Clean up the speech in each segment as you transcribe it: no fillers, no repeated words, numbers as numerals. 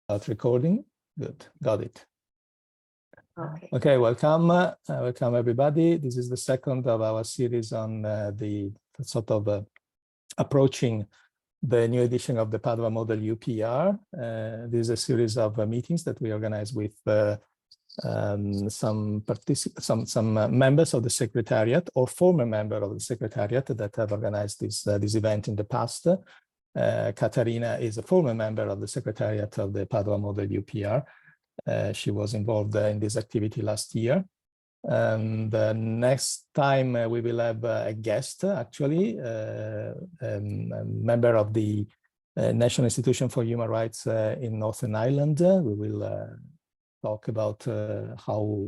Recording. Good, got it. Okay. Okay, welcome everybody. This is the second of our series on the sort of approaching the new edition of the Padova Model UPR. This is a series of meetings that we organize with some members of the Secretariat or former member of the Secretariat that have organized this event in the past. Katharina is a former member of the Secretariat of the Padova Model UPR. She was involved in this activity last year. And next time we will have a guest, actually, a member of the National Institution for Human Rights in Northern Ireland. We will talk about how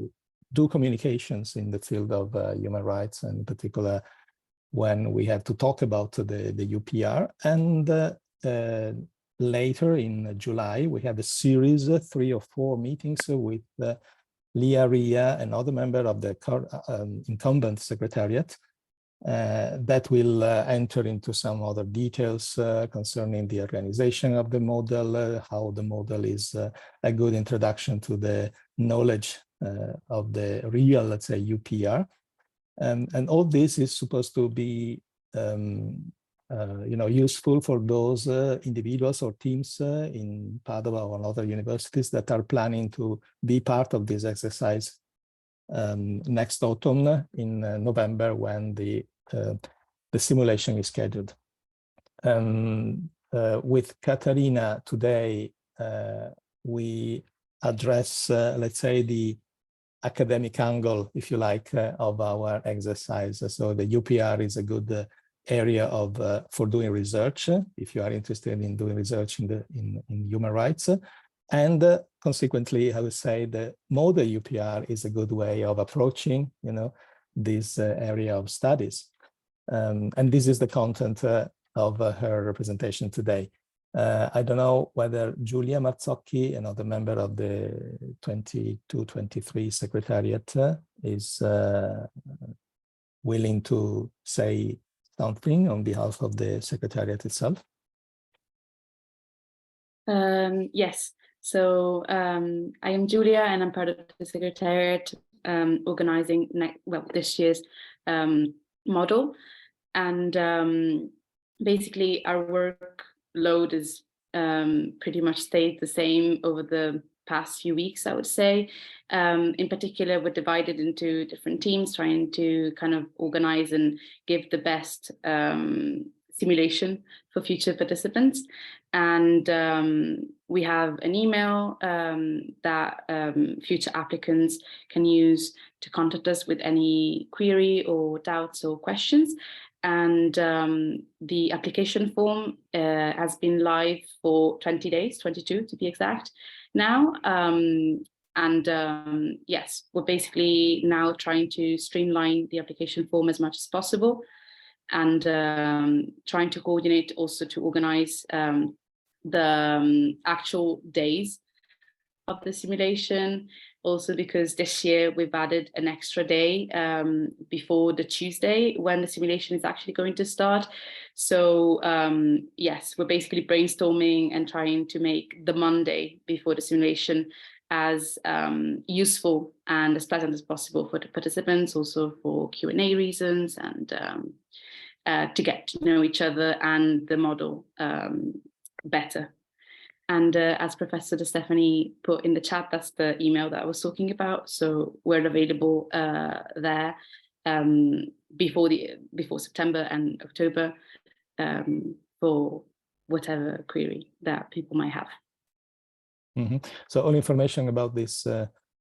do communications in the field of human rights, and in particular when we have to talk about the UPR. And later in July, we have a series, 3 or 4 meetings with Lia Ria, another member of the incumbent Secretariat, that will enter into some other details concerning the organization of the model, how the model is a good introduction to the knowledge of the real, let's say, UPR. And all this is supposed to be useful for those individuals or teams in Padova or other universities that are planning to be part of this exercise next autumn in November, when the simulation is scheduled. With Katharina today, we address, let's say, the academic angle, if you like, of our exercise. So the UPR is a good area for doing research, if you are interested in doing research in human rights. And consequently, I would say the model UPR is a good way of approaching, this area of studies. And this is the content of her representation today. I don't know whether Giulia Marzocchi, another member of the 22-23 Secretariat, is willing to say something on behalf of the Secretariat itself. Yes, so I am Giulia, and I'm part of the Secretariat organizing this year's model. And basically our workload is pretty much stayed the same over the past few weeks, I would say. In particular, we're divided into different teams, trying to kind of organize and give the best simulation for future participants. And we have an email that future applicants can use to contact us with any query or doubts or questions. And the application form has been live for 20 days, 22 to be exact now. Yes, we're basically now trying to streamline the application form as much as possible, and trying to coordinate also to organize the actual days of the simulation. Also, because this year we've added an extra day before the Tuesday when the simulation is actually going to start. So yes, we're basically brainstorming and trying to make the Monday before the simulation as useful and as pleasant as possible for the participants, also for Q&A reasons, and to get to know each other and the model better. And as Professor De Stefani put in the chat, that's the email that I was talking about. So we're available there before September and October for whatever query that people might have. Mm-hmm. So all information about this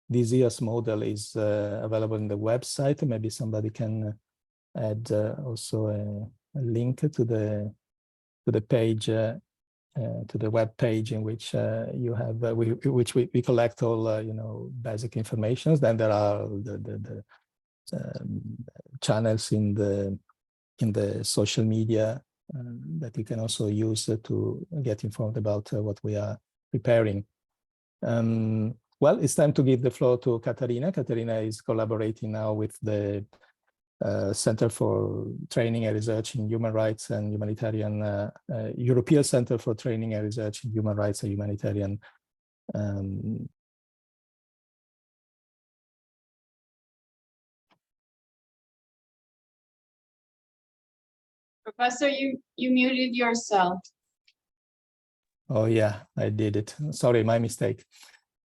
year's model is available in the website. Maybe somebody can add also a link to the page. To the web page in which you have we collect all basic information. Then there are the channels in the social media that you can also use to get informed about what we are preparing. Well, it's time to give the floor to Katharina. Katharina is collaborating now with the Center for Training and Research in Human Rights and Humanitarian, European Center for Training and Research in Human Rights and Humanitarian Professor, you muted yourself. Oh yeah, I did it. Sorry, my mistake.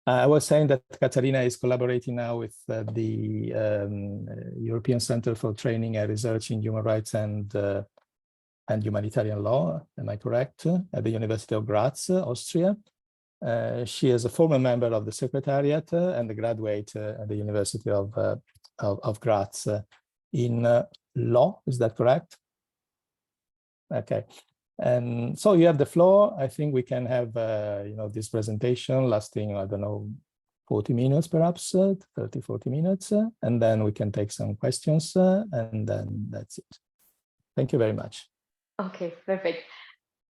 I was saying that Katharina is collaborating now with the European Center for Training and Research in Human Rights and Humanitarian Law. Am I correct? At the University of Graz, Austria. She is a former member of the Secretariat and a graduate at the University of Graz in law. Is that correct? Okay. And so you have the floor. I think we can have, this presentation lasting, I don't know, 40 minutes, perhaps 30, 40 minutes. And then we can take some questions and then that's it. Thank you very much. Okay, perfect.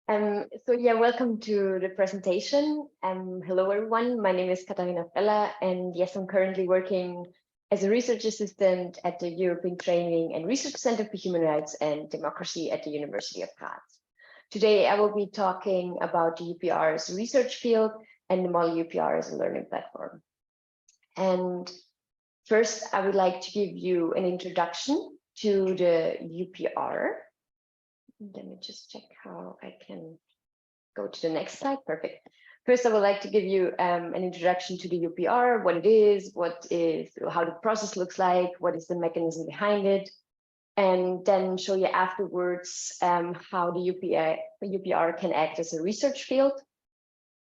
So yeah, welcome to the presentation. Hello, everyone. My name is Katharina Freller, and yes, I'm currently working as a research assistant at the European Training and Research Center for Human Rights and Democracy at the University of Graz. Today, I will be talking about the UPR as a research field and the Model UPR as a learning platform. And first, I would like to give you an introduction to the UPR. Let me just check how I can go to the next slide. Perfect. First, I would like to give you an introduction to the UPR, what it is, how the process looks like, what is the mechanism behind it, and then show you afterwards how the UPR can act as a research field,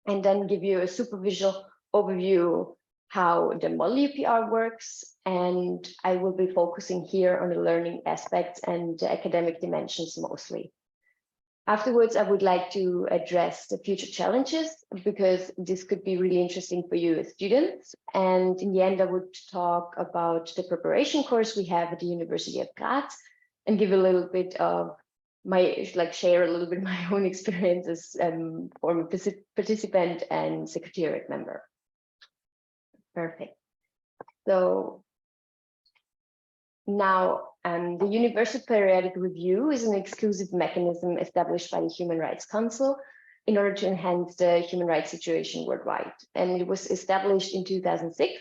and then give you a superficial overview how the Model UPR works. And I will be focusing here on the learning aspects and the academic dimensions mostly. Afterwards, I would like to address the future challenges, because this could be really interesting for you as students. And in the end, I would talk about the preparation course we have at the University of Graz and give a little bit of share a little bit my own experience as former participant and Secretariat member. Perfect. So now, the Universal Periodic Review is an exclusive mechanism established by the Human Rights Council in order to enhance the human rights situation worldwide. And it was established in 2006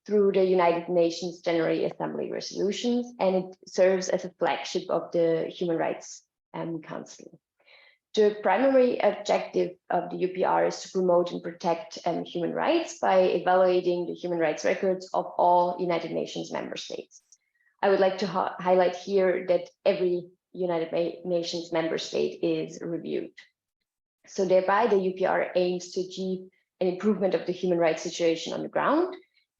through the United Nations General Assembly resolutions, and it serves as a flagship of the Human Rights Council. The primary objective of the UPR is to promote and protect human rights by evaluating the human rights records of all United Nations member states. I would like to highlight here that every United Nations member state is reviewed. So thereby, the UPR aims to achieve an improvement of the human rights situation on the ground,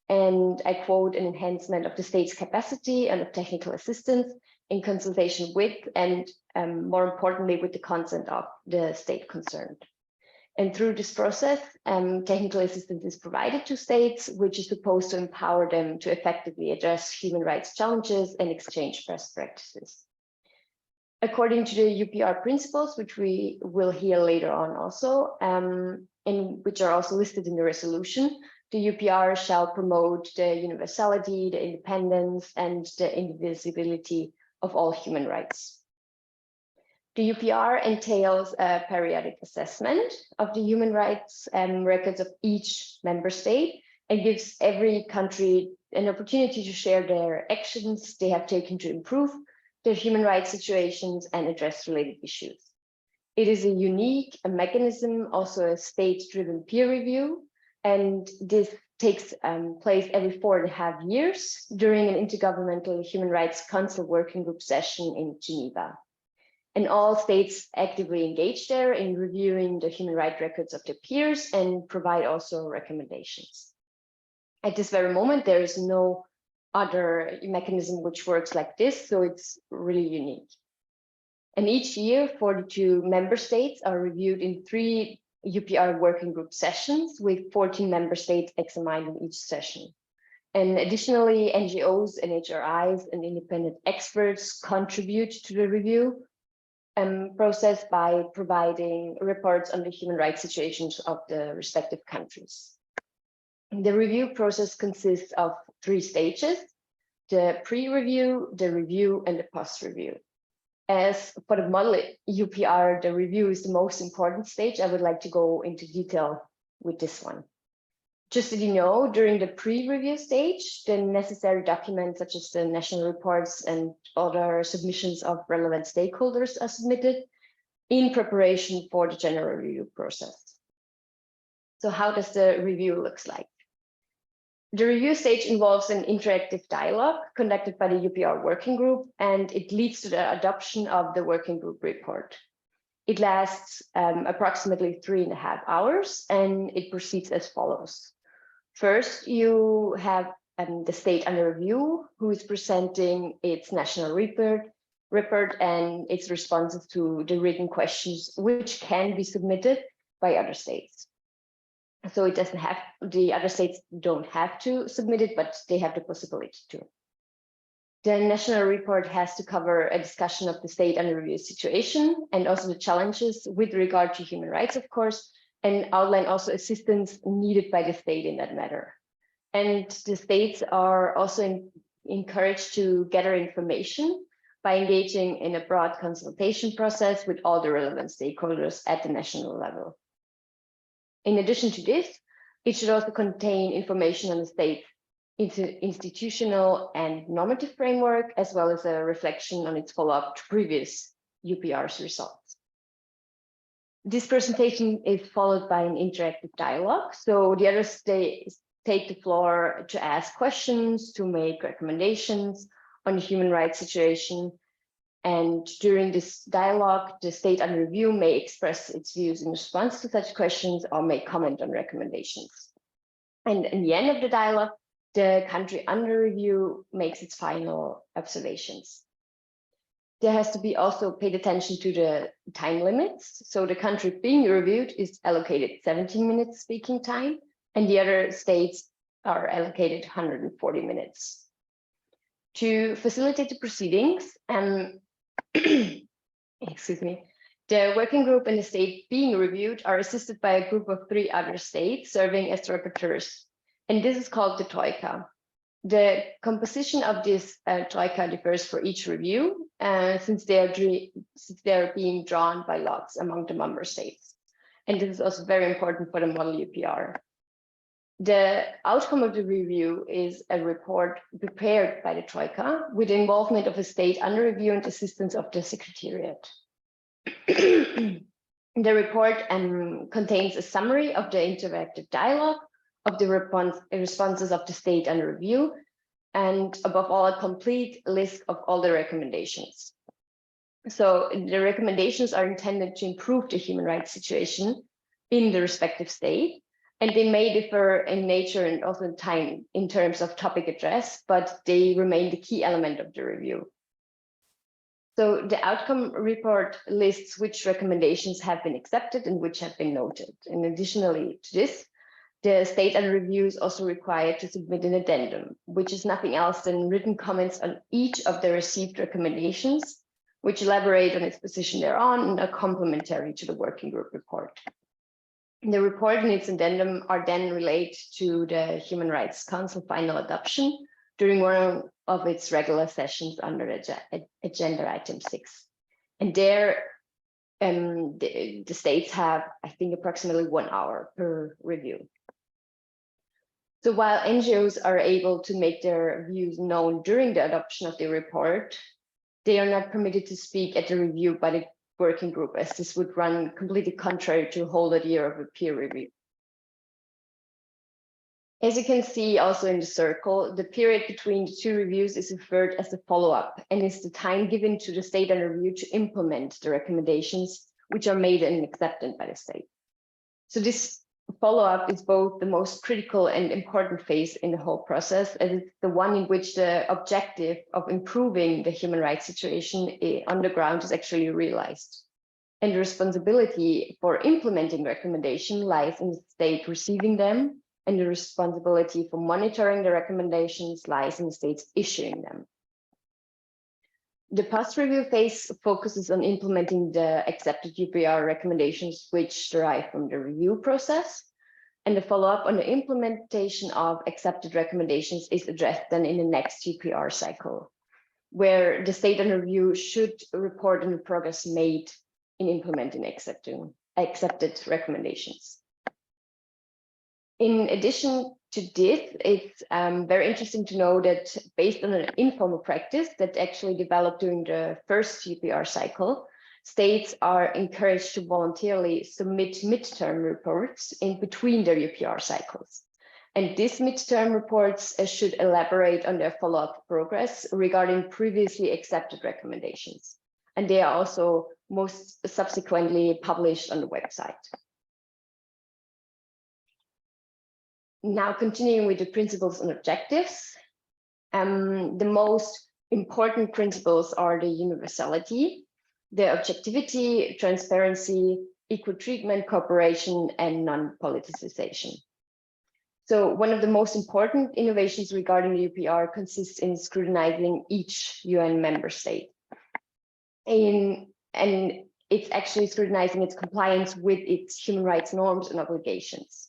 and I quote, an enhancement of the state's capacity and of technical assistance in consultation with, and more importantly, with the consent of the state concerned. And through this process, technical assistance is provided to states, which is supposed to empower them to effectively address human rights challenges and exchange best practices. According to the UPR principles, which we will hear later on also, and which are also listed in the resolution, the UPR shall promote the universality, the independence, and the indivisibility of all human rights. The UPR entails a periodic assessment of the human rights records of each member state, and gives every country an opportunity to share their actions they have taken to improve their human rights situations and address related issues. It is a unique mechanism, also a state-driven peer review, and this takes place every 4.5 years during an Intergovernmental Human Rights Council Working Group session in Geneva. And all states actively engage there in reviewing the human rights records of their peers and provide also recommendations. At this very moment, there is no other mechanism which works like this, so it's really unique. And each year, 42 member states are reviewed in 3 UPR working group sessions, with 14 member states examined in each session. And additionally, NGOs and HRIs and independent experts contribute to the review process by providing reports on the human rights situations of the respective countries. The review process consists of 3 stages: the pre-review, the review, and the post-review. As for the Model UPR, the review is the most important stage. I would like to go into detail with this one. Just so you know, during the pre-review stage, the necessary documents such as the national reports and other submissions of relevant stakeholders are submitted in preparation for the general review process. So how does the review look like? The review stage involves an interactive dialogue conducted by the UPR working group, and it leads to the adoption of the working group report. It lasts approximately 3.5 hours, and it proceeds as follows. First, you have the state under review, who is presenting its national report and its responses to the written questions, which can be submitted by other states. So it doesn't have, the other states don't have to submit it, but they have the possibility to. The national report has to cover a discussion of the state under review situation and also the challenges with regard to human rights, of course, and outline also assistance needed by the state in that matter. And the states are also encouraged to gather information by engaging in a broad consultation process with all the relevant stakeholders at the national level. In addition to this, it should also contain information on the state's institutional and normative framework, as well as a reflection on its follow-up to previous UPR's results. This presentation is followed by an interactive dialogue. So the other states take the floor to ask questions, to make recommendations on the human rights situation. And during this dialogue, the state under review may express its views in response to such questions or may comment on recommendations. And in the end of the dialogue, the country under review makes its final observations. There has to be also paid attention to the time limits. So the country being reviewed is allocated 17 minutes speaking time, and the other states are allocated 140 minutes. To facilitate the proceedings, excuse me, the working group and the state being reviewed are assisted by a group of 3 other states serving as rapporteurs, and this is called the Troika. The composition of this Troika differs for each review, since they are being drawn by lots among the member states. And this is also very important for the Model UPR. The outcome of the review is a report prepared by the Troika with the involvement of a state under review and assistance of the Secretariat. The report contains a summary of the interactive dialogue, of the responses of the state under review, and above all, a complete list of all the recommendations. So the recommendations are intended to improve the human rights situation in the respective state, and they may differ in nature and also in time in terms of topic address, but they remain the key element of the review. So the outcome report lists which recommendations have been accepted and which have been noted. And additionally to this, the state under review is also required to submit an addendum, which is nothing else than written comments on each of the received recommendations, which elaborate on its position thereon and are complementary to the working group report. The report and its addendum are then relayed to the Human Rights Council final adoption during one of its regular sessions under agenda item 6. And there, the states have, I think, approximately 1 hour per review. So while NGOs are able to make their views known during the adoption of the report, they are not permitted to speak at the review by the working group, as this would run completely contrary to a whole year of a peer review. As you can see also in the circle, the period between the 2 reviews is referred as the follow-up and is the time given to the state under review to implement the recommendations which are made and accepted by the state. So this follow-up is both the most critical and important phase in the whole process, as it's the one in which the objective of improving the human rights situation on the ground is actually realized. And the responsibility for implementing recommendation lies in the state receiving them, and the responsibility for monitoring the recommendations lies in the states issuing them. The post-review phase focuses on implementing the accepted UPR recommendations which derive from the review process, and the follow-up on the implementation of accepted recommendations is addressed then in the next UPR cycle, where the state under review should report on the progress made in implementing accepted recommendations. In addition to this, it's very interesting to know that based on an informal practice that actually developed during the first UPR cycle, states are encouraged to voluntarily submit midterm reports in between their UPR cycles. And these midterm reports should elaborate on their follow-up progress regarding previously accepted recommendations. And they are also most subsequently published on the website. Now, continuing with the principles and objectives, the most important principles are the universality, the objectivity, transparency, equal treatment, cooperation, and non-politicization. So one of the most important innovations regarding the UPR consists in scrutinizing each UN member state. And it's actually scrutinizing its compliance with its human rights norms and obligations.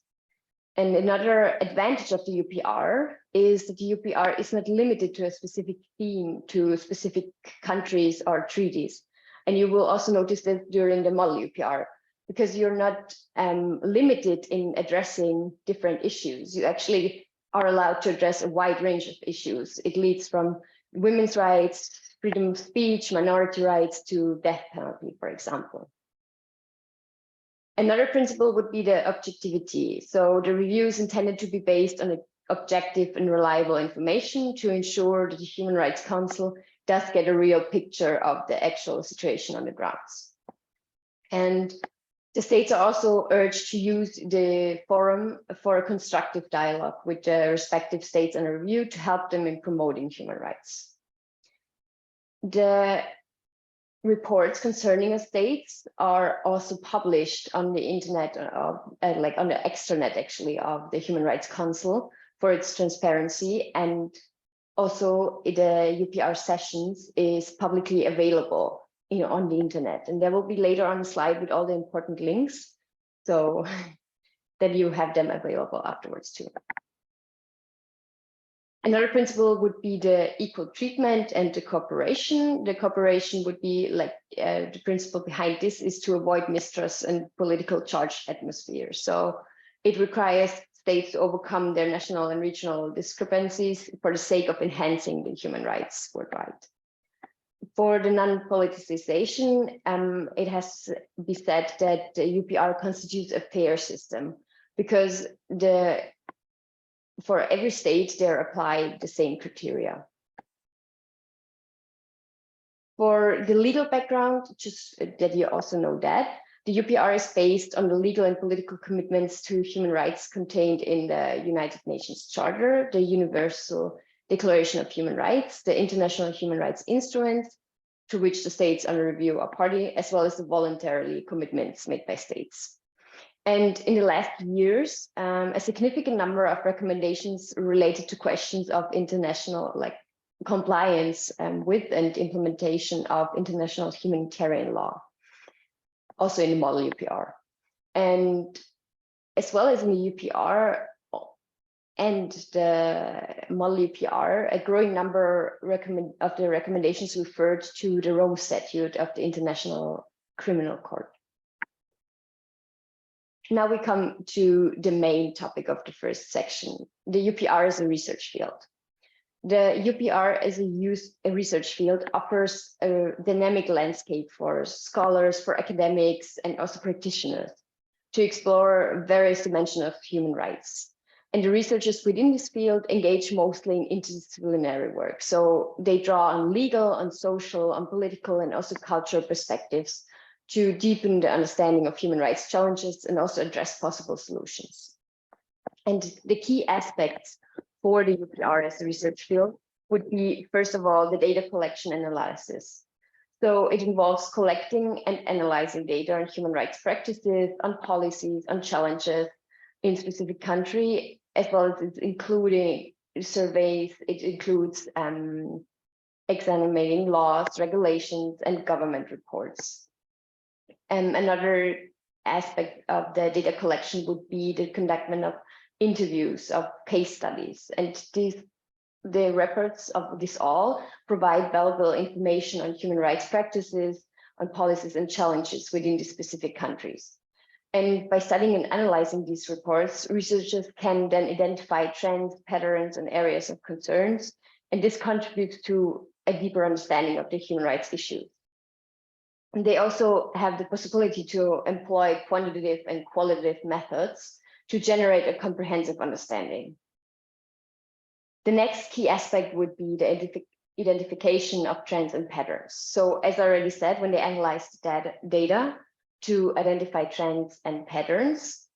And another advantage of the UPR is that the UPR is not limited to a specific theme, to specific countries or treaties. And you will also notice that during the Model UPR, because you're not limited in addressing different issues. You actually are allowed to address a wide range of issues. It leads from women's rights, freedom of speech, minority rights to death penalty, for example. Another principle would be the objectivity. So the review is intended to be based on objective and reliable information to ensure that the Human Rights Council does get a real picture of the actual situation on the grounds. And the states are also urged to use the forum for a constructive dialogue with the respective states under review to help them in promoting human rights. The reports concerning states are also published on the internet, like on the extranet actually of the Human Rights Council for its transparency, and also the UPR sessions is publicly available on the internet. And there will be later on a slide with all the important links, so that you have them available afterwards too. Another principle would be the equal treatment and the cooperation. The cooperation would be like the principle behind this is to avoid mistrust and political charged atmosphere. So it requires states to overcome their national and regional discrepancies for the sake of enhancing the human rights worldwide. For the non-politicization, it has to be said that the UPR constitutes a fair system because for every state, they're applied the same criteria. For the legal background, just that you also know that, the UPR is based on the legal and political commitments to human rights contained in the United Nations Charter, the Universal Declaration of Human Rights, the International Human Rights Instruments, to which the states under review are party, as well as the voluntary commitments made by states. And in the last years, a significant number of recommendations related to questions of international compliance with and implementation of international humanitarian law, also in the Model UPR. And as well as in the UPR and the Model UPR, a growing number of the recommendations referred to the Rome Statute of the International Criminal Court. Now we come to the main topic of the first section. The UPR is a research field. The UPR as a research field offers a dynamic landscape for scholars, for academics, and also practitioners to explore various dimensions of human rights. And the researchers within this field engage mostly in interdisciplinary work. So they draw on legal, on social, on political, and also cultural perspectives to deepen the understanding of human rights challenges and also address possible solutions. And the key aspects for the UPR as a research field would be, first of all, the data collection and analysis. So it involves collecting and analyzing data on human rights practices, on policies, on challenges in specific country, as well as including surveys. It includes examining laws, regulations, and government reports. And another aspect of the data collection would be the conductment of interviews, of case studies. And the reports of this all provide valuable information on human rights practices, on policies and challenges within the specific countries. And by studying and analyzing these reports, researchers can then identify trends, patterns, and areas of concerns. And this contributes to a deeper understanding of the human rights issues. And they also have the possibility to employ quantitative and qualitative methods to generate a comprehensive understanding. The next key aspect would be the identification of trends and patterns. So as I already said, when they analyze the data to identify trends and patterns,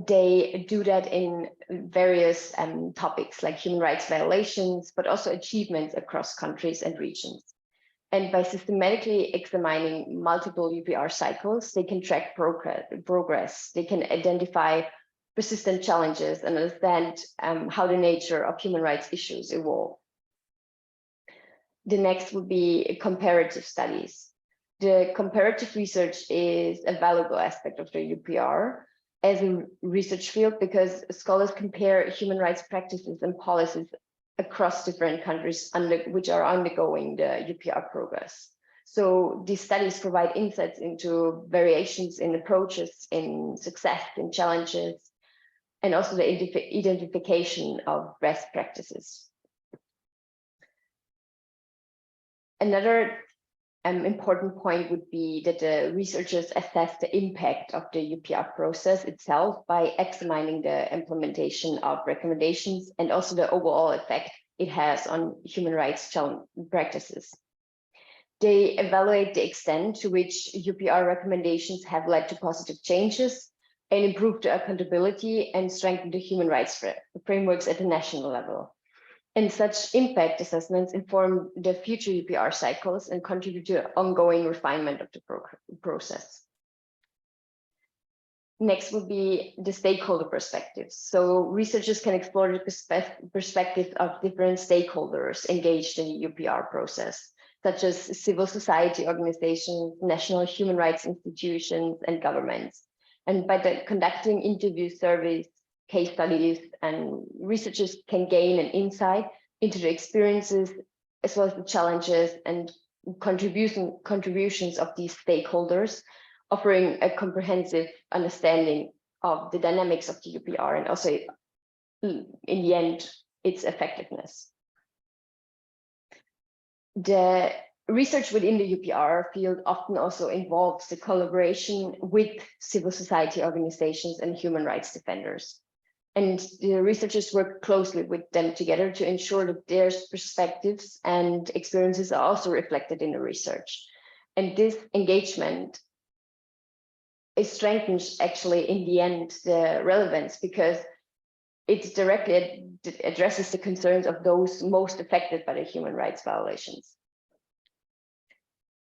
they do that in various topics like human rights violations, but also achievements across countries and regions. And by systematically examining multiple UPR cycles, they can track progress. They can identify persistent challenges and understand how the nature of human rights issues evolve. The next would be comparative studies. The comparative research is a valuable aspect of the UPR as a research field because scholars compare human rights practices and policies across different countries which are undergoing the UPR progress. So these studies provide insights into variations in approaches, in success, in challenges, and also the identification of best practices. Another important point would be that the researchers assess the impact of the UPR process itself by examining the implementation of recommendations and also the overall effect it has on human rights practices. They evaluate the extent to which UPR recommendations have led to positive changes and improved the accountability and strengthened the human rights frameworks at the national level. And such impact assessments inform the future UPR cycles and contribute to ongoing refinement of the process. Next would be the stakeholder perspectives. So researchers can explore the perspective of different stakeholders engaged in the UPR process, such as civil society organizations, national human rights institutions, and governments. And by conducting interview surveys, case studies, and researchers can gain an insight into the experiences as well as the challenges and contributions of these stakeholders, offering a comprehensive understanding of the dynamics of the UPR and also, in the end, its effectiveness. The research within the UPR field often also involves the collaboration with civil society organizations and human rights defenders. And the researchers work closely with them together to ensure that their perspectives and experiences are also reflected in the research. And this engagement, it strengthens actually in the end the relevance because it directly addresses the concerns of those most affected by the human rights violations.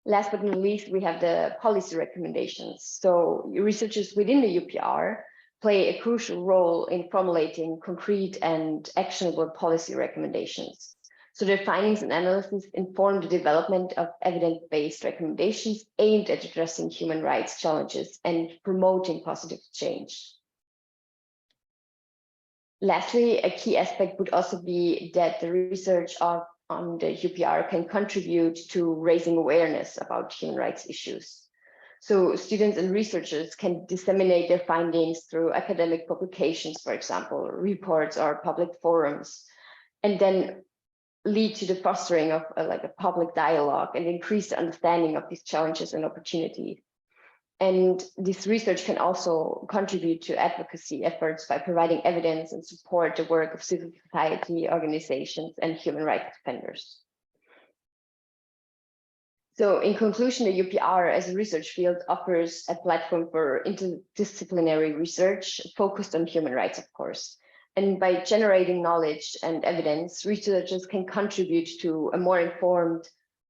Last but not least, we have the policy recommendations. So researchers within the UPR play a crucial role in formulating concrete and actionable policy recommendations. So their findings and analysis inform the development of evidence-based recommendations aimed at addressing human rights challenges and promoting positive change. Lastly, a key aspect would also be that the research on the UPR can contribute to raising awareness about human rights issues. So students and researchers can disseminate their findings through academic publications, for example, reports or public forums, and then lead to the fostering of a public dialogue and increase the understanding of these challenges and opportunities. And this research can also contribute to advocacy efforts by providing evidence and support the work of civil society organizations and human rights defenders. So in conclusion, the UPR as a research field offers a platform for interdisciplinary research focused on human rights, of course. And by generating knowledge and evidence, researchers can contribute to a more informed,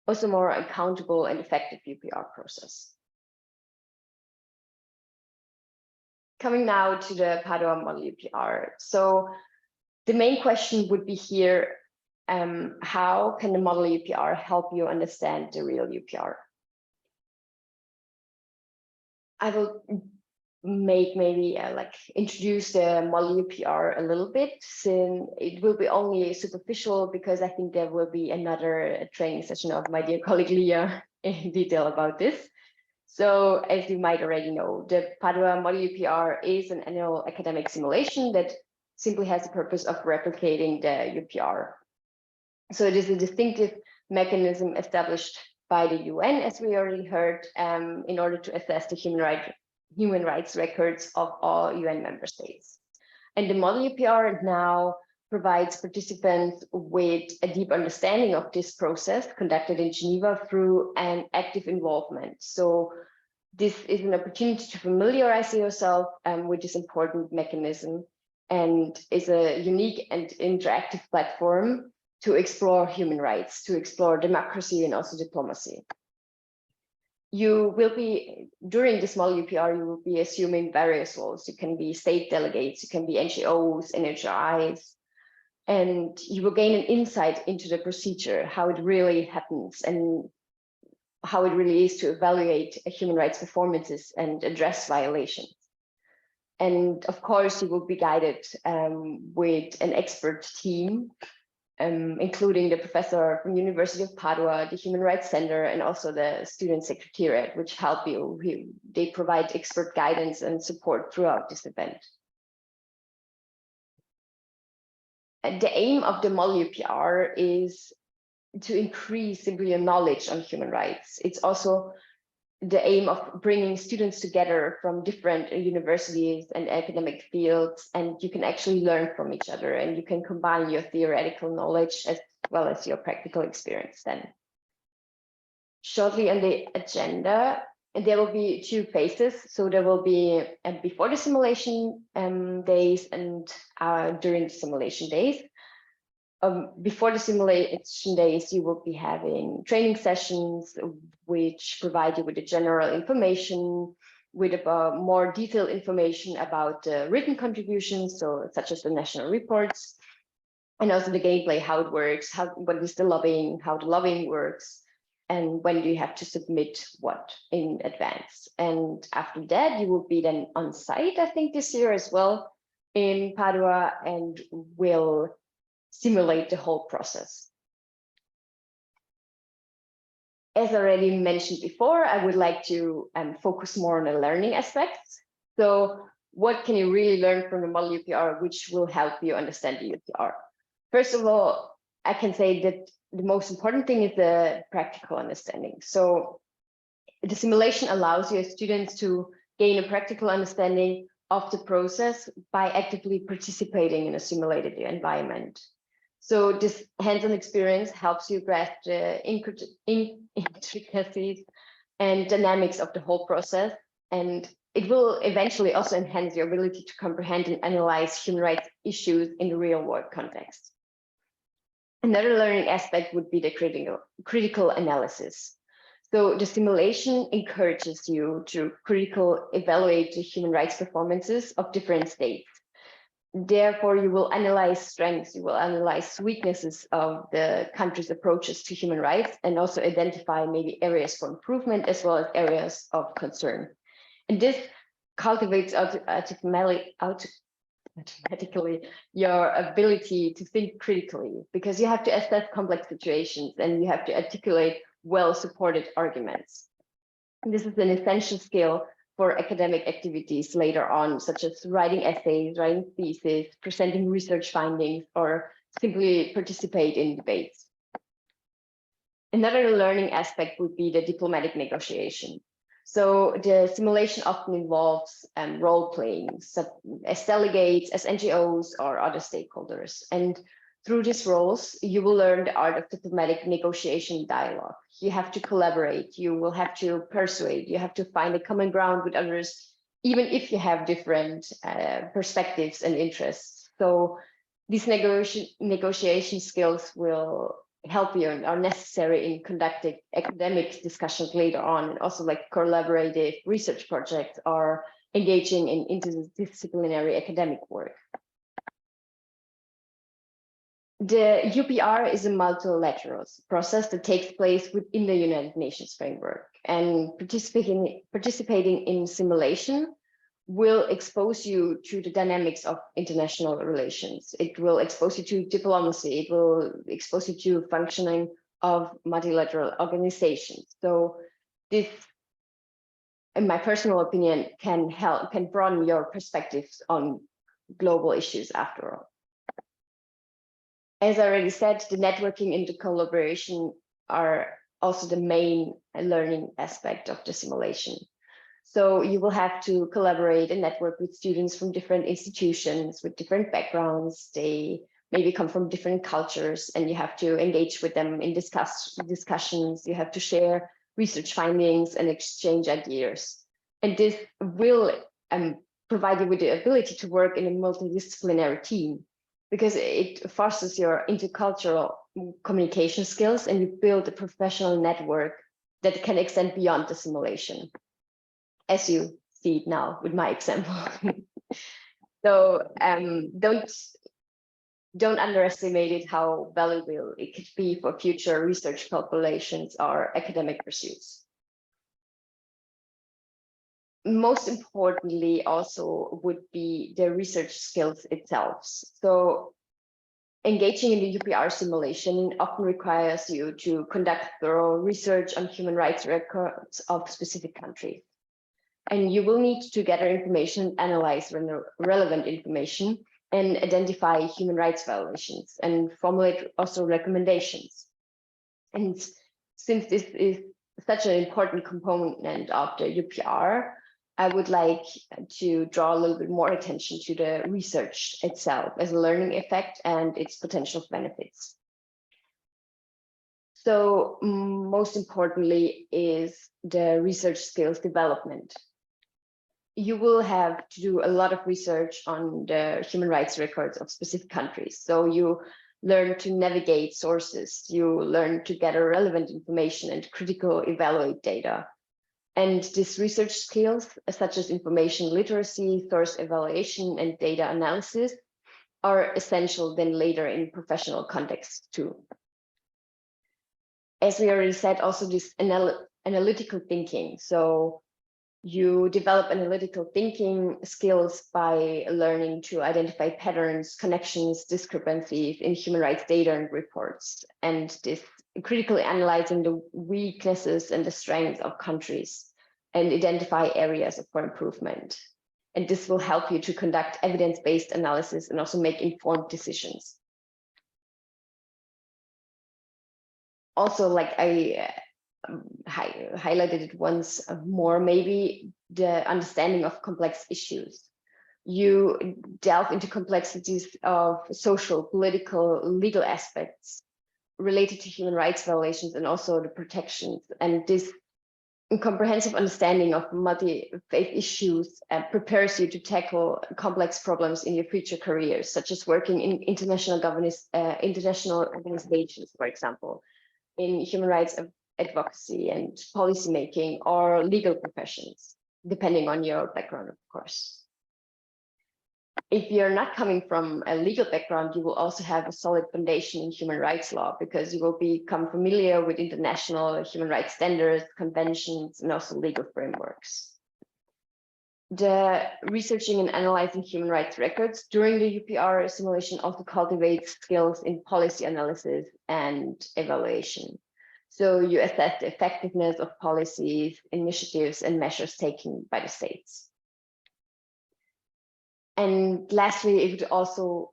also more accountable and effective UPR process. Coming now to the Padova Model UPR. So the main question would be here, how can the Model UPR help you understand the real UPR? I will introduce the Model UPR a little bit, since it will be only superficial because I think there will be another training session of my dear colleague Leah in detail about this. So as you might already know, the Padova Model UPR is an annual academic simulation that simply has the purpose of replicating the UPR. So it is a distinctive mechanism established by the UN, as we already heard, in order to assess the human rights records of all UN member states. And the Model UPR now provides participants with a deep understanding of this process conducted in Geneva through an active involvement. So this is an opportunity to familiarize yourself with this important mechanism, and is a unique and interactive platform to explore human rights, to explore democracy and also diplomacy. You will be, during this Model UPR, you will be assuming various roles. You can be state delegates, you can be NGOs, NHIs, and you will gain an insight into the procedure, how it really happens and how it really is to evaluate human rights performances and address violations. And of course, you will be guided with an expert team, including the professor from University of Padua, the Human Rights Center, and also the Student Secretariat, which help you. They provide expert guidance and support throughout this event. And the aim of the Model UPR is to increase simply your knowledge on human rights. It's also the aim of bringing students together from different universities and academic fields, and you can actually learn from each other, and you can combine your theoretical knowledge as well as your practical experience then. Shortly on the agenda, there will be 2 phases. So there will be before the simulation days and during the simulation days. Before the simulation days, you will be having training sessions which provide you with the general information, with more detailed information about the written contributions, so such as the national reports, and also the gameplay, how it works, what is the lobbying, how the lobbying works, and when do you have to submit what in advance. And after that, you will be then on site, I think this year as well, in Padua, and will simulate the whole process. As already mentioned before, I would like to focus more on the learning aspects. So what can you really learn from the Model UPR, which will help you understand the UPR? First of all, I can say that the most important thing is the practical understanding. So the simulation allows you as students to gain a practical understanding of the process by actively participating in a simulated environment. So this hands-on experience helps you grasp the intricacies and dynamics of the whole process, and it will eventually also enhance your ability to comprehend and analyze human rights issues in the real-world context. Another learning aspect would be the critical analysis. So the simulation encourages you to critically evaluate the human rights performances of different states. Therefore, you will analyze strengths, you will analyze weaknesses of the country's approaches to human rights, and also identify maybe areas for improvement as well as areas of concern. And this cultivates automatically your ability to think critically, because you have to assess complex situations and you have to articulate well-supported arguments. And this is an essential skill for academic activities later on, such as writing essays, writing theses, presenting research findings, or simply participate in debates. Another learning aspect would be the diplomatic negotiation. So the simulation often involves role-playing as delegates, as NGOs, or other stakeholders. And through these roles, you will learn the art of diplomatic negotiation dialogue. You have to collaborate, you will have to persuade, you have to find a common ground with others, even if you have different perspectives and interests. So these negotiation skills will help you and are necessary in conducting academic discussions later on, and also like collaborative research projects or engaging in interdisciplinary academic work. The UPR is a multilateral process that takes place within the United Nations framework, and participating in simulation will expose you to the dynamics of international relations. It will expose you to diplomacy. It will expose you to functioning of multilateral organizations. So this in my personal opinion, can broaden your perspectives on global issues after all. As I already said, the networking and the collaboration are also the main learning aspect of the simulation. So you will have to collaborate and network with students from different institutions with different backgrounds. They maybe come from different cultures, and you have to engage with them in discussions. You have to share research findings and exchange ideas. And this will provide you with the ability to work in a multidisciplinary team, because it fosters your intercultural communication skills, and you build a professional network that can extend beyond the simulation, as you see it now with my example. So don't underestimate it, how valuable it could be for future research collaborations or academic pursuits. Most importantly also would be the research skills itself. So engaging in the UPR simulation often requires you to conduct thorough research on human rights records of specific countries. And you will need to gather information, analyze relevant information, and identify human rights violations, and formulate also recommendations. And since this is such an important component of the UPR, I would like to draw a little bit more attention to the research itself as a learning effect and its potential benefits. So most importantly is the research skills development. You will have to do a lot of research on the human rights records of specific countries. So you learn to navigate sources, you learn to gather relevant information and critically evaluate data. And these research skills, such as information literacy, source evaluation, and data analysis, are essential then later in professional context too. As we already said, also this analytical thinking. So you develop analytical thinking skills by learning to identify patterns, connections, discrepancies in human rights data and reports, and this critically analyzing the weaknesses and the strengths of countries and identify areas for improvement. And this will help you to conduct evidence-based analysis and also make informed decisions. Also, like I highlighted it once more, maybe the understanding of complex issues. You delve into complexities of social, political, legal aspects related to human rights violations and also the protections. And this comprehensive understanding of multi-faith issues prepares you to tackle complex problems in your future careers, such as working in international organizations, for example, in human rights advocacy and policymaking, or legal professions, depending on your background, of course. If you're not coming from a legal background, you will also have a solid foundation in human rights law, because you will become familiar with international human rights standards, conventions, and also legal frameworks. The researching and analyzing human rights records during the UPR simulation also cultivates skills in policy analysis and evaluation. So you assess the effectiveness of policies, initiatives, and measures taken by the states. And lastly, it would also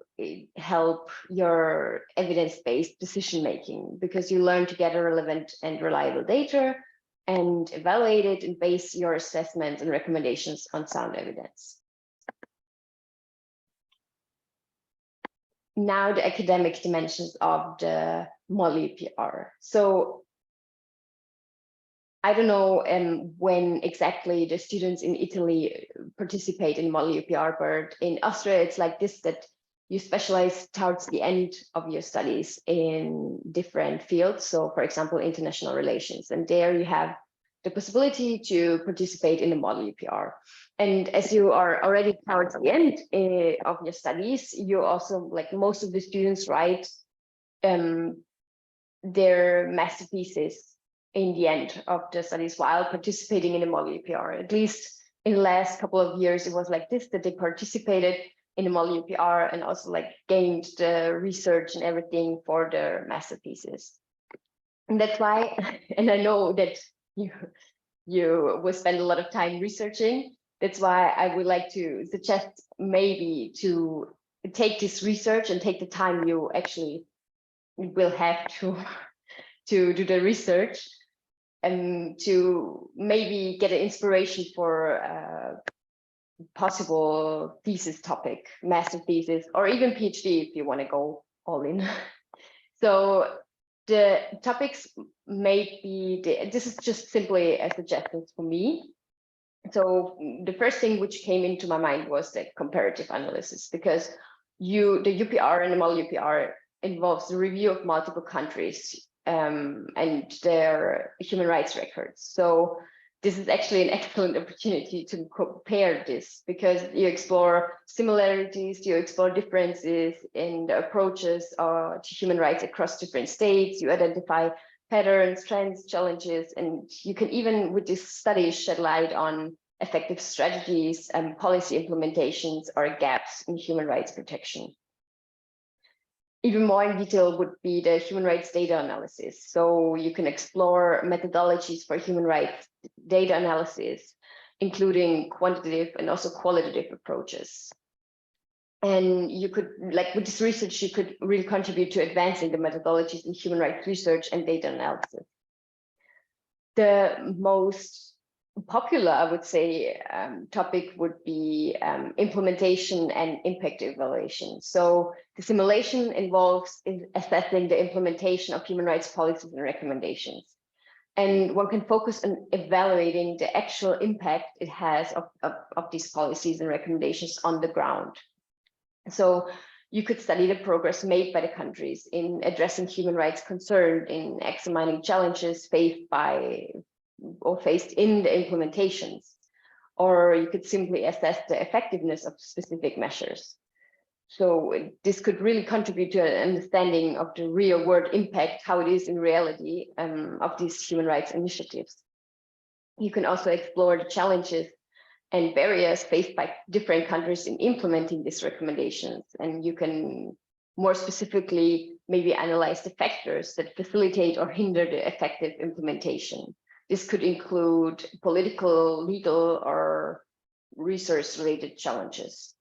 help your evidence-based decision-making, because you learn to gather relevant and reliable data and evaluate it and base your assessments and recommendations on sound evidence. Now the academic dimensions of the Model UPR. So I don't know when exactly the students in Italy participate in Model UPR, but in Austria, it's like this, that you specialize towards the end of your studies in different fields. So for example, international relations, and there you have the possibility to participate in the Model UPR. And as you are already towards the end of your studies, you also, like most of the students, write their masterpieces in the end of the studies while participating in the Model UPR. At least in the last couple of years, it was like this, that they participated in the Model UPR and also like gained the research and everything for their masterpieces. And that's why, and I know that you will spend a lot of time researching. That's why I would like to suggest maybe to take this research and take the time you actually will have to do the research, and to maybe get an inspiration for a possible thesis topic, master thesis, or even PhD if you want to go all in. So the topics may be, this is just simply a suggestion for me. So the first thing which came into my mind was the comparative analysis, because the UPR and the Model UPR involves the review of multiple countries and their human rights records. So this is actually an excellent opportunity to compare this, because you explore similarities, you explore differences in the approaches to human rights across different states, you identify patterns, trends, challenges, and you can even with this study shed light on effective strategies and policy implementations or gaps in human rights protection. Even more in detail would be the human rights data analysis. So you can explore methodologies for human rights data analysis, including quantitative and also qualitative approaches. And you could, like with this research, you could really contribute to advancing the methodologies in human rights research and data analysis. The most popular, I would say, topic would be implementation and impact evaluation. So the simulation involves assessing the implementation of human rights policies and recommendations. And one can focus on evaluating the actual impact it has of these policies and recommendations on the ground. So you could study the progress made by the countries in addressing human rights concerns, in examining challenges faced in the implementations, or you could simply assess the effectiveness of specific measures. So this could really contribute to an understanding of the real world impact, how it is in reality of these human rights initiatives. You can also explore the challenges and barriers faced by different countries in implementing these recommendations. And you can more specifically maybe analyze the factors that facilitate or hinder the effective implementation. This could include political, legal, or resource-related challenges.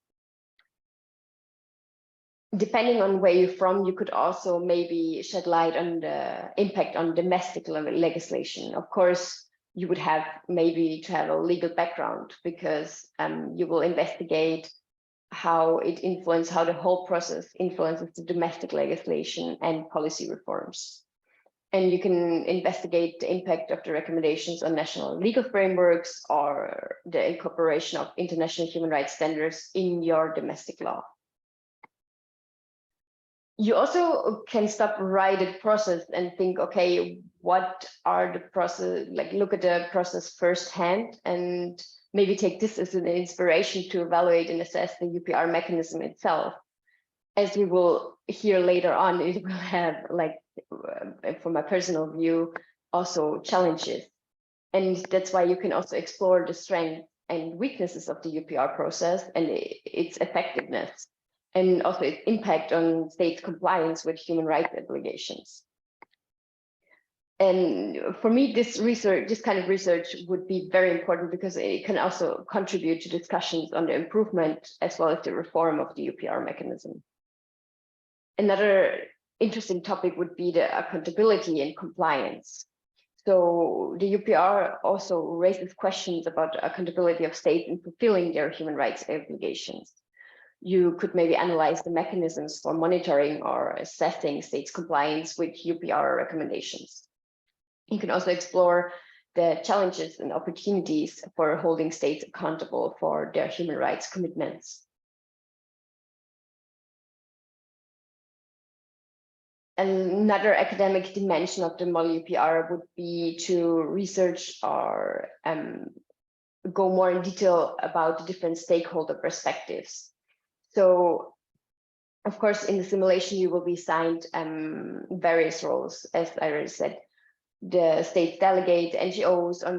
Depending on where you're from, you could also maybe shed light on the impact on domestic legislation. Of course, you would have maybe to have a legal background, because you will investigate how the whole process influences the domestic legislation and policy reforms. And you can investigate the impact of the recommendations on national legal frameworks or the incorporation of international human rights standards in your domestic law. You also can stop right at process and think, okay, what are the process, like look at the process firsthand and maybe take this as an inspiration to evaluate and assess the UPR mechanism itself. As we will hear later on, it will have, like, from my personal view, also challenges. And that's why you can also explore the strengths and weaknesses of the UPR process and its effectiveness, and also its impact on state compliance with human rights obligations. And for me, this kind of research would be very important, because it can also contribute to discussions on the improvement as well as the reform of the UPR mechanism. Another interesting topic would be the accountability and compliance. So the UPR also raises questions about the accountability of states in fulfilling their human rights obligations. You could maybe analyze the mechanisms for monitoring or assessing states' compliance with UPR recommendations. You can also explore the challenges and opportunities for holding states accountable for their human rights commitments. Another academic dimension of the Model UPR would be to research or go more in detail about the different stakeholder perspectives. So, of course, in the simulation, you will be assigned various roles, as I already said, the state delegate, NGOs, or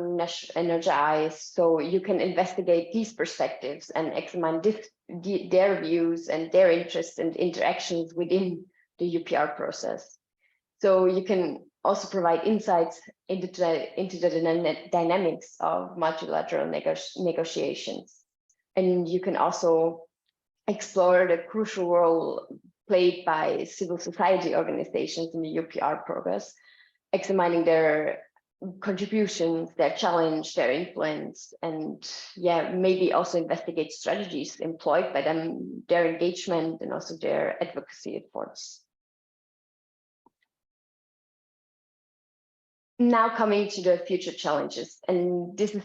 NGIs. So you can investigate these perspectives and examine their views and their interests and interactions within the UPR process. So you can also provide insights into the dynamics of multilateral negotiations. And you can also explore the crucial role played by civil society organizations in the UPR progress, examining their contributions, their challenge, their influence, and yeah, maybe also investigate strategies employed by them, their engagement, and also their advocacy efforts. Now coming to the future challenges, and this is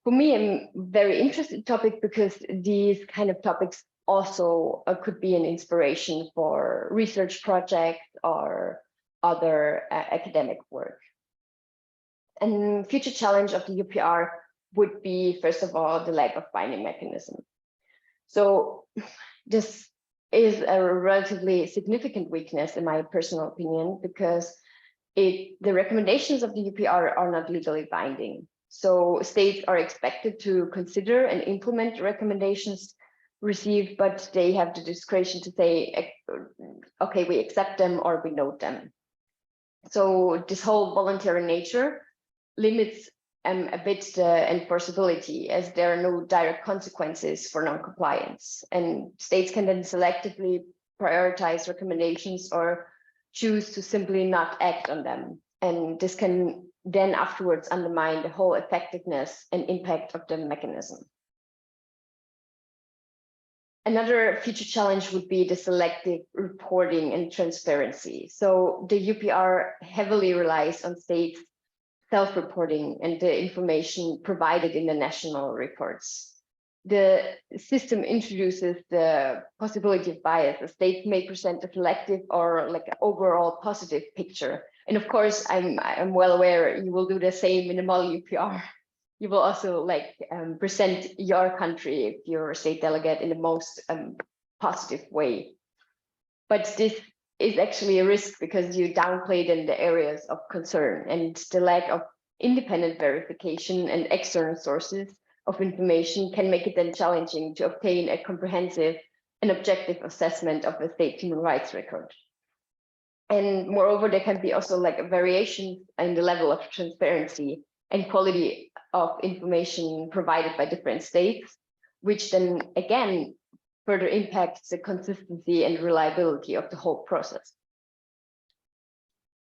for me a very interesting topic because these kind of topics also could be an inspiration for research projects or other academic work. And future challenge of the UPR would be, first of all, the lack of binding mechanism. So this is a relatively significant weakness in my personal opinion, because the recommendations of the UPR are not legally binding. So states are expected to consider and implement recommendations received, but they have the discretion to say, okay, we accept them or we note them. So this whole voluntary nature limits a bit the enforceability, as there are no direct consequences for non-compliance. And states can then selectively prioritize recommendations or choose to simply not act on them. And this can then afterwards undermine the whole effectiveness and impact of the mechanism. Another future challenge would be the selective reporting and transparency. So the UPR heavily relies on states self-reporting and the information provided in the national reports. The system introduces the possibility of bias. The states may present a selective or like an overall positive picture. And of course, I'm well aware you will do the same in the Model UPR. You will also present your country, if you're a state delegate, in the most positive way. But this is actually a risk because you downplay then the areas of concern, and the lack of independent verification and external sources of information can make it then challenging to obtain a comprehensive and objective assessment of the state human rights record. And moreover, there can be also like a variation in the level of transparency and quality of information provided by different states, which then again further impacts the consistency and reliability of the whole process.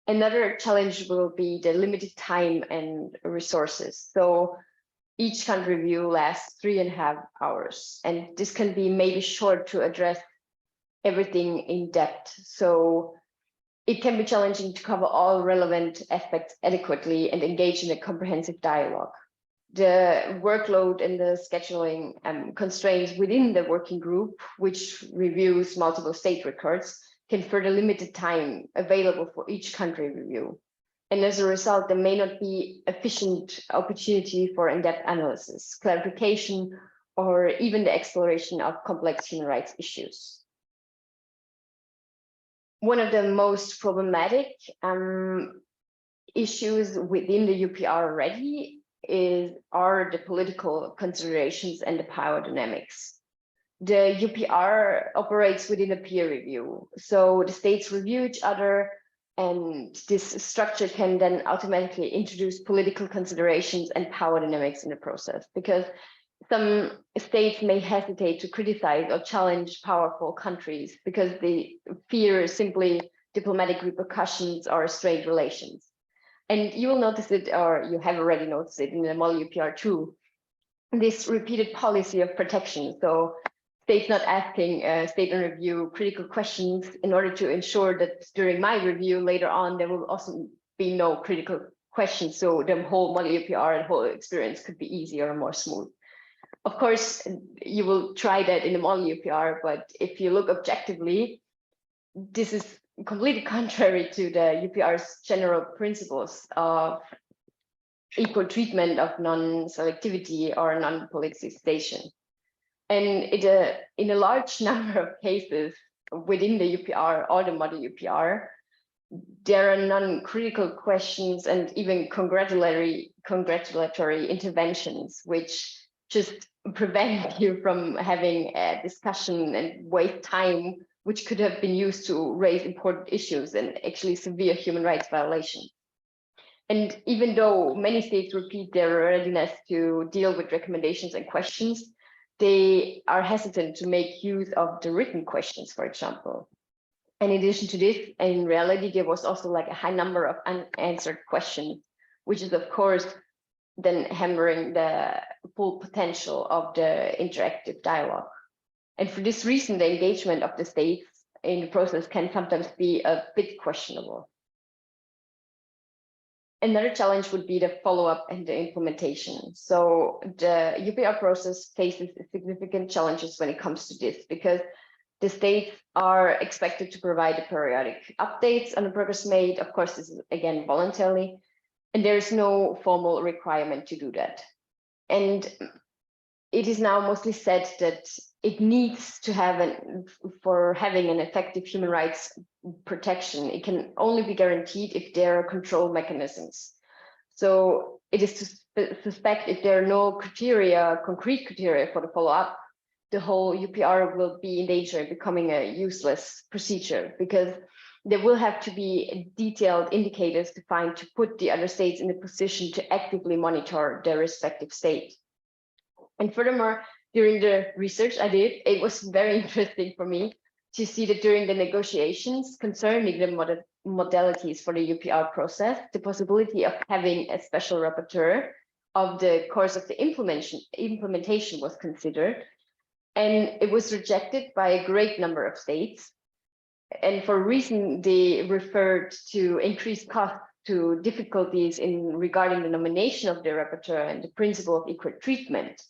Another challenge will be the limited time and resources. So each country review lasts 3.5 hours, and this can be maybe short to address everything in depth. So it can be challenging to cover all relevant aspects adequately and engage in a comprehensive dialogue. The workload and the scheduling constraints within the working group, which reviews multiple state records, can further limit the time available for each country review. And as a result, there may not be efficient opportunity for in-depth analysis, clarification, or even the exploration of complex human rights issues. One of the most problematic issues within the UPR already are the political considerations and the power dynamics. The UPR operates within a peer review. So the states review each other, and this structure can then automatically introduce political considerations and power dynamics in the process, because some states may hesitate to criticize or challenge powerful countries because they fear simply diplomatic repercussions or strained relations. And you will notice it, or you have already noticed it in the Model UPR too, this repeated policy of protection. So states not asking state on review critical questions in order to ensure that during my review later on, there will also be no critical questions. So the whole Model UPR and whole experience could be easier and more smooth. Of course, you will try that in the Model UPR, but if you look objectively, this is completely contrary to the UPR's general principles of equal treatment of non-selectivity or non-politicization. And in a large number of cases within the UPR or the Model UPR, there are non-critical questions and even congratulatory interventions, which just prevent you from having a discussion and waste time, which could have been used to raise important issues and actually severe human rights violations. And even though many states repeat their readiness to deal with recommendations and questions, they are hesitant to make use of the written questions, for example. And in addition to this, in reality, there was also like a high number of unanswered questions, which is of course then hammering the full potential of the interactive dialogue. And for this reason, the engagement of the states in the process can sometimes be a bit questionable. Another challenge would be the follow-up and the implementation. So the UPR process faces significant challenges when it comes to this, because the states are expected to provide periodic updates on the progress made. Of course, this is again voluntarily, and there is no formal requirement to do that. And it is now mostly said that it needs to have for having an effective human rights protection, it can only be guaranteed if there are control mechanisms. So it is to suspect if there are no concrete criteria for the follow-up, the whole UPR will be in danger of becoming a useless procedure, because there will have to be detailed indicators defined to put the other states in the position to actively monitor their respective state. And furthermore, during the research I did, it was very interesting for me to see that during the negotiations concerning the modalities for the UPR process, the possibility of having a special rapporteur of the course of the implementation was considered, and it was rejected by a great number of states. And for a reason, they referred to increased costs, to difficulties regarding the nomination of the rapporteur and the principle of equal treatment,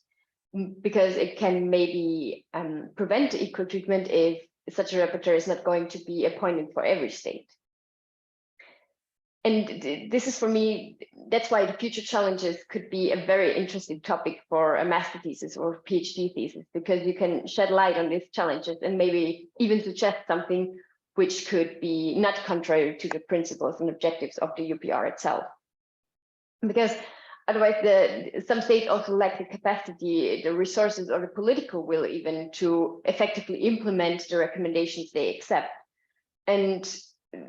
because it can maybe prevent equal treatment if such a rapporteur is not going to be appointed for every state. And this is, for me, that's why the future challenges could be a very interesting topic for a master thesis or PhD thesis, because you can shed light on these challenges and maybe even suggest something which could be not contrary to the principles and objectives of the UPR itself. Because otherwise, some states also lack the capacity, the resources, or the political will even to effectively implement the recommendations they accept. And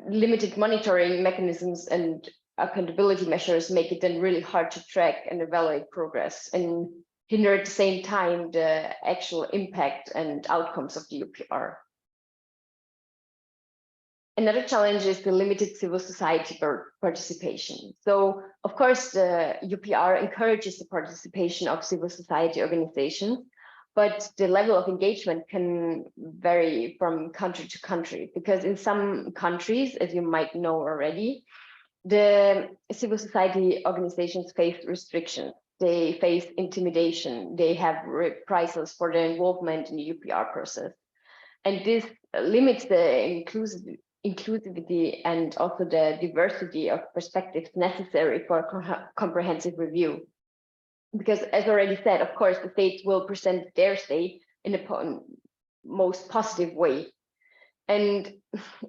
limited monitoring mechanisms and accountability measures make it then really hard to track and evaluate progress, and hinder at the same time the actual impact and outcomes of the UPR. Another challenge is the limited civil society participation. So, of course, the UPR encourages the participation of civil society organizations, but the level of engagement can vary from country to country, because in some countries, as you might know already, the civil society organizations face restrictions. They face intimidation. They have reprisals for their involvement in the UPR process. And this limits the inclusivity and also the diversity of perspectives necessary for a comprehensive review. Because, as already said, of course, the states will present their state in the most positive way. And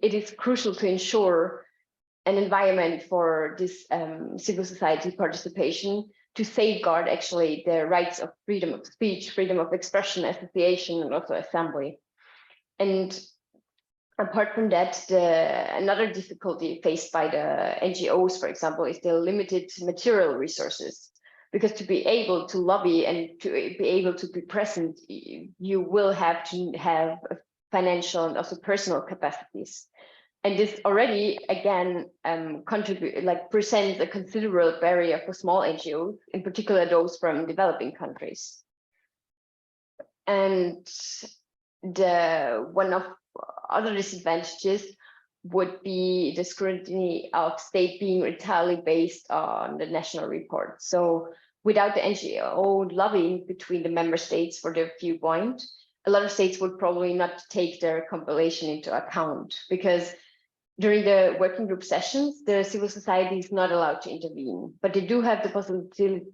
it is crucial to ensure an environment for this civil society participation to safeguard actually the rights of freedom of speech, freedom of expression, association, and also assembly. And apart from that, another difficulty faced by the NGOs, for example, is the limited material resources. Because to be able to lobby and to be able to be present, you will have to have financial and also personal capacities. And this already, again, presents a considerable barrier for small NGOs, in particular those from developing countries. And one of other disadvantages would be the scrutiny of state being entirely based on the national report. So without the NGO lobbying between the member states for their viewpoint, a lot of states would probably not take their compilation into account, because during the working group sessions, the civil society is not allowed to intervene, but they do have the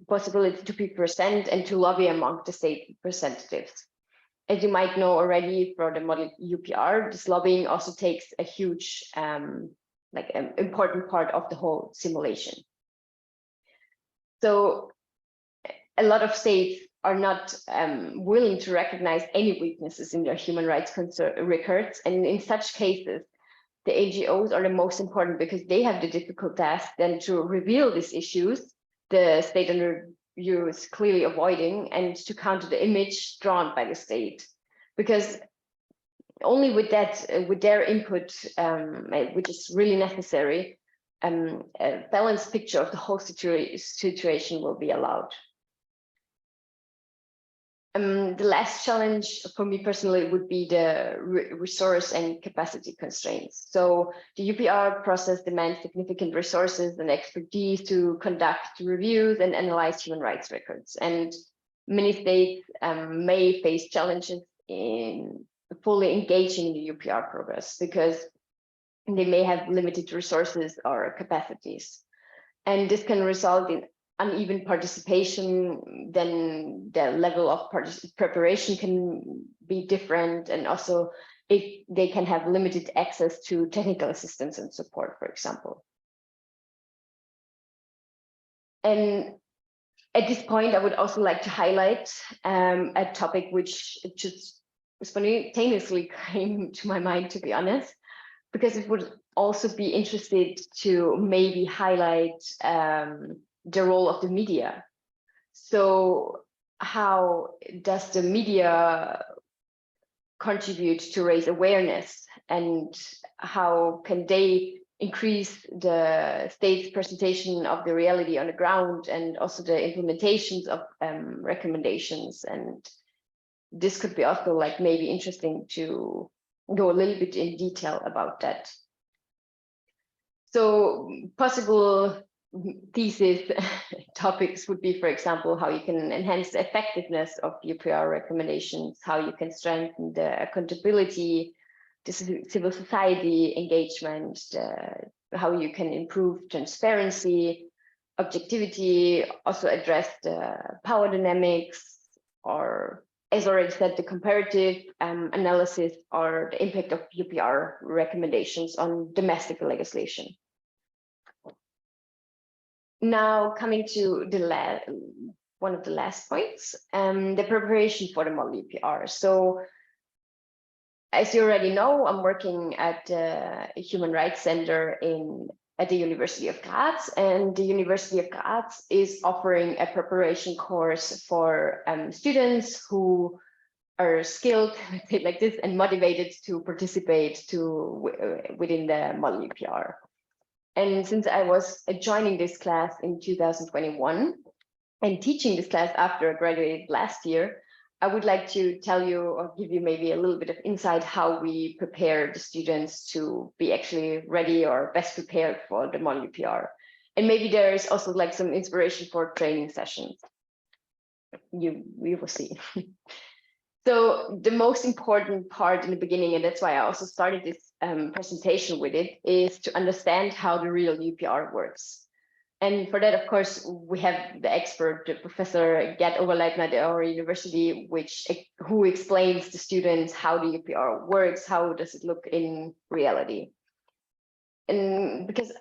possibility to be present and to lobby among the state representatives. As you might know already, for the model UPR, this lobbying also takes a huge, important part of the whole simulation. So a lot of states are not willing to recognize any weaknesses in their human rights records. And in such cases, the NGOs are the most important because they have the difficult task then to reveal these issues the state under review is clearly avoiding, and to counter the image drawn by the state. Because only with that, with their input, which is really necessary, a balanced picture of the whole situation will be allowed. The last challenge for me personally would be the resource and capacity constraints. So the UPR process demands significant resources and expertise to conduct reviews and analyze human rights records. And many states may face challenges in fully engaging in the UPR progress because they may have limited resources or capacities. And this can result in uneven participation, then the level of preparation can be different, and also if they can have limited access to technical assistance and support, for example. And at this point, I would also like to highlight a topic which just spontaneously came to my mind, to be honest, because it would also be interested to maybe highlight the role of the media. So how does the media contribute to raise awareness, and how can they increase the state's presentation of the reality on the ground and also the implementations of recommendations? And this could be also like maybe interesting to go a little bit in detail about that. So possible thesis topics would be, for example, how you can enhance the effectiveness of UPR recommendations, how you can strengthen the accountability, the civil society engagement, how you can improve transparency, objectivity, also address the power dynamics, or as already said, the comparative analysis or the impact of UPR recommendations on domestic legislation. Now coming to the one of the last points, the preparation for the Model UPR. So as you already know, I'm working at a Human Rights Center at the University of Graz, and the University of Graz is offering a preparation course for students who are skilled, let's say like this, and motivated to participate within the Model UPR. And since I was joining this class in 2021 and teaching this class after I graduated last year, I would like to tell you or give you maybe a little bit of insight how we prepare the students to be actually ready or best prepared for the Model UPR. And maybe there is also like some inspiration for training sessions. We will see. So the most important part in the beginning, and that's why I also started this presentation with it, is to understand how the real UPR works. And for that, of course, we have the expert, the Professor Gerd Oberleitner at our university, who explains to students how the UPR works, how does it look in reality. And because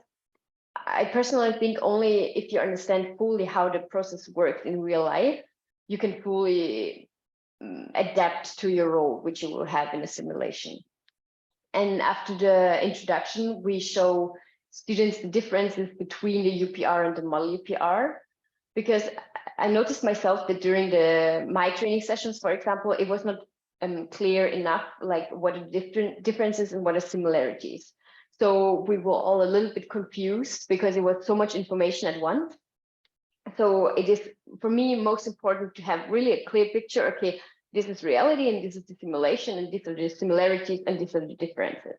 I personally think only if you understand fully how the process works in real life, you can fully adapt to your role, which you will have in a simulation. And after the introduction, we show students the differences between the UPR and the Model UPR, because I noticed myself that during my training sessions, for example, it was not clear enough, like what are the differences and what are similarities. So we were all a little bit confused because it was so much information at once. So it is, for me, most important to have really a clear picture. Okay, this is reality and this is the simulation, and these are the similarities and these are the differences.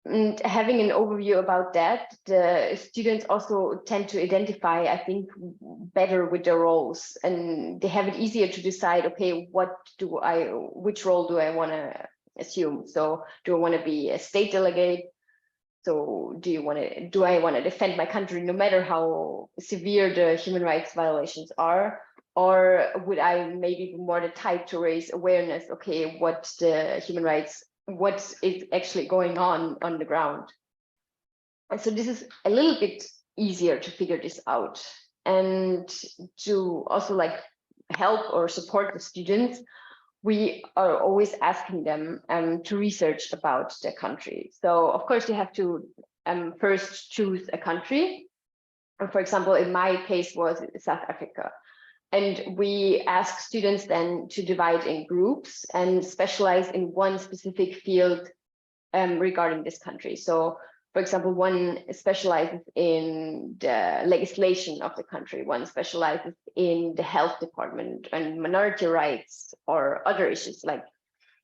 And having an overview about that, the students also tend to identify, I think, better with their roles, and they have it easier to decide, okay, which role do I want to assume? So do I want to be a state delegate? So do I want to defend my country no matter how severe the human rights violations are? Or would I maybe be more the type to raise awareness, okay, what is actually going on the ground? And so this is a little bit easier to figure this out. And to also like help or support the students, we are always asking them to research about their country. So of course you have to first choose a country. And for example, in my case was South Africa. And we ask students then to divide in groups and specialize in one specific field regarding this country. So for example, one specializes in the legislation of the country, one specializes in the health department and minority rights or other issues, like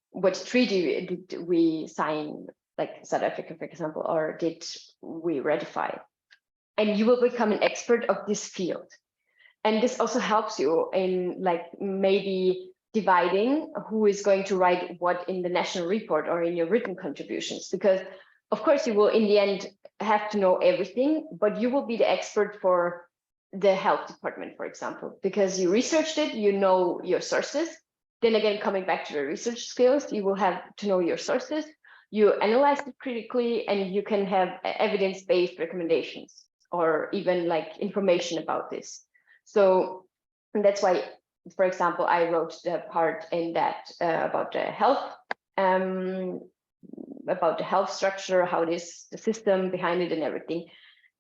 what treaty did we sign, like South Africa, for example, or did we ratify? And you will become an expert of this field. And this also helps you in like maybe dividing who is going to write what in the national report or in your written contributions, because of course you will in the end have to know everything, but you will be the expert for the health department, for example, because you researched it, you know your sources. Then again, coming back to the research skills, you will have to know your sources, you analyze it critically, and you can have evidence-based recommendations or even like information about this. So that's why, for example, I wrote the part in that about the health structure, how it is, the system behind it and everything.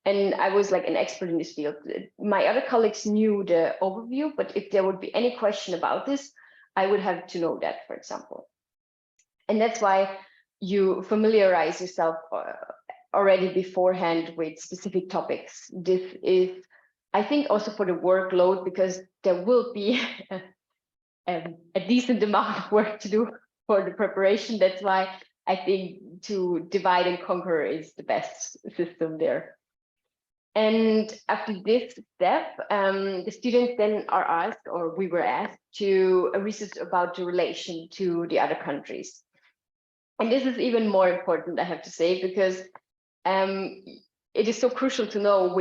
And I was like an expert in this field. My other colleagues knew the overview, but if there would be any question about this, I would have to know that, for example. And that's why you familiarize yourself already beforehand with specific topics. This is, I think, also for the workload, because there will be a decent amount of work to do for the preparation. That's why I think to divide and conquer is the best system there. And after this step, the students then are asked, or we were asked, to research about the relation to the other countries. And this is even more important, I have to say, because it is so crucial to know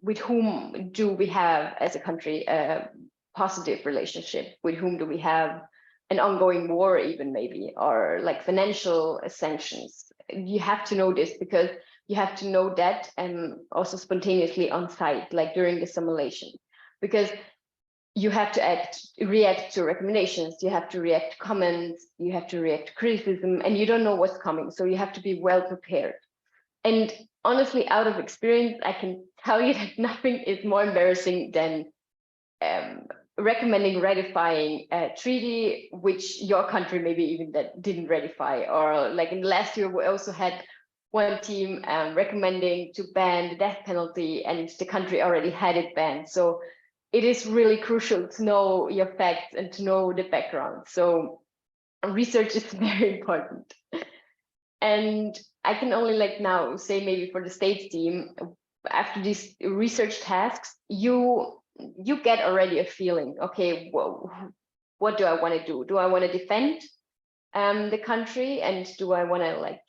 with whom do we have as a country a positive relationship, with whom do we have an ongoing war even maybe, or like financial sanctions. You have to know this because you have to know that and also spontaneously on site, like during the simulation, because you have to react to recommendations, you have to react to comments, you have to react to criticism, and you don't know what's coming. So you have to be well prepared. And honestly, out of experience, I can tell you that nothing is more embarrassing than recommending ratifying a treaty which your country maybe even that didn't ratify. Or like in the last year, we also had one team recommending to ban the death penalty, and the country already had it banned. So it is really crucial to know your facts and to know the background. So research is very important. And I can only like now say maybe for the States team, after these research tasks, you get already a feeling, okay, well, what do I want to do? Do I want to defend the country, and do I want to like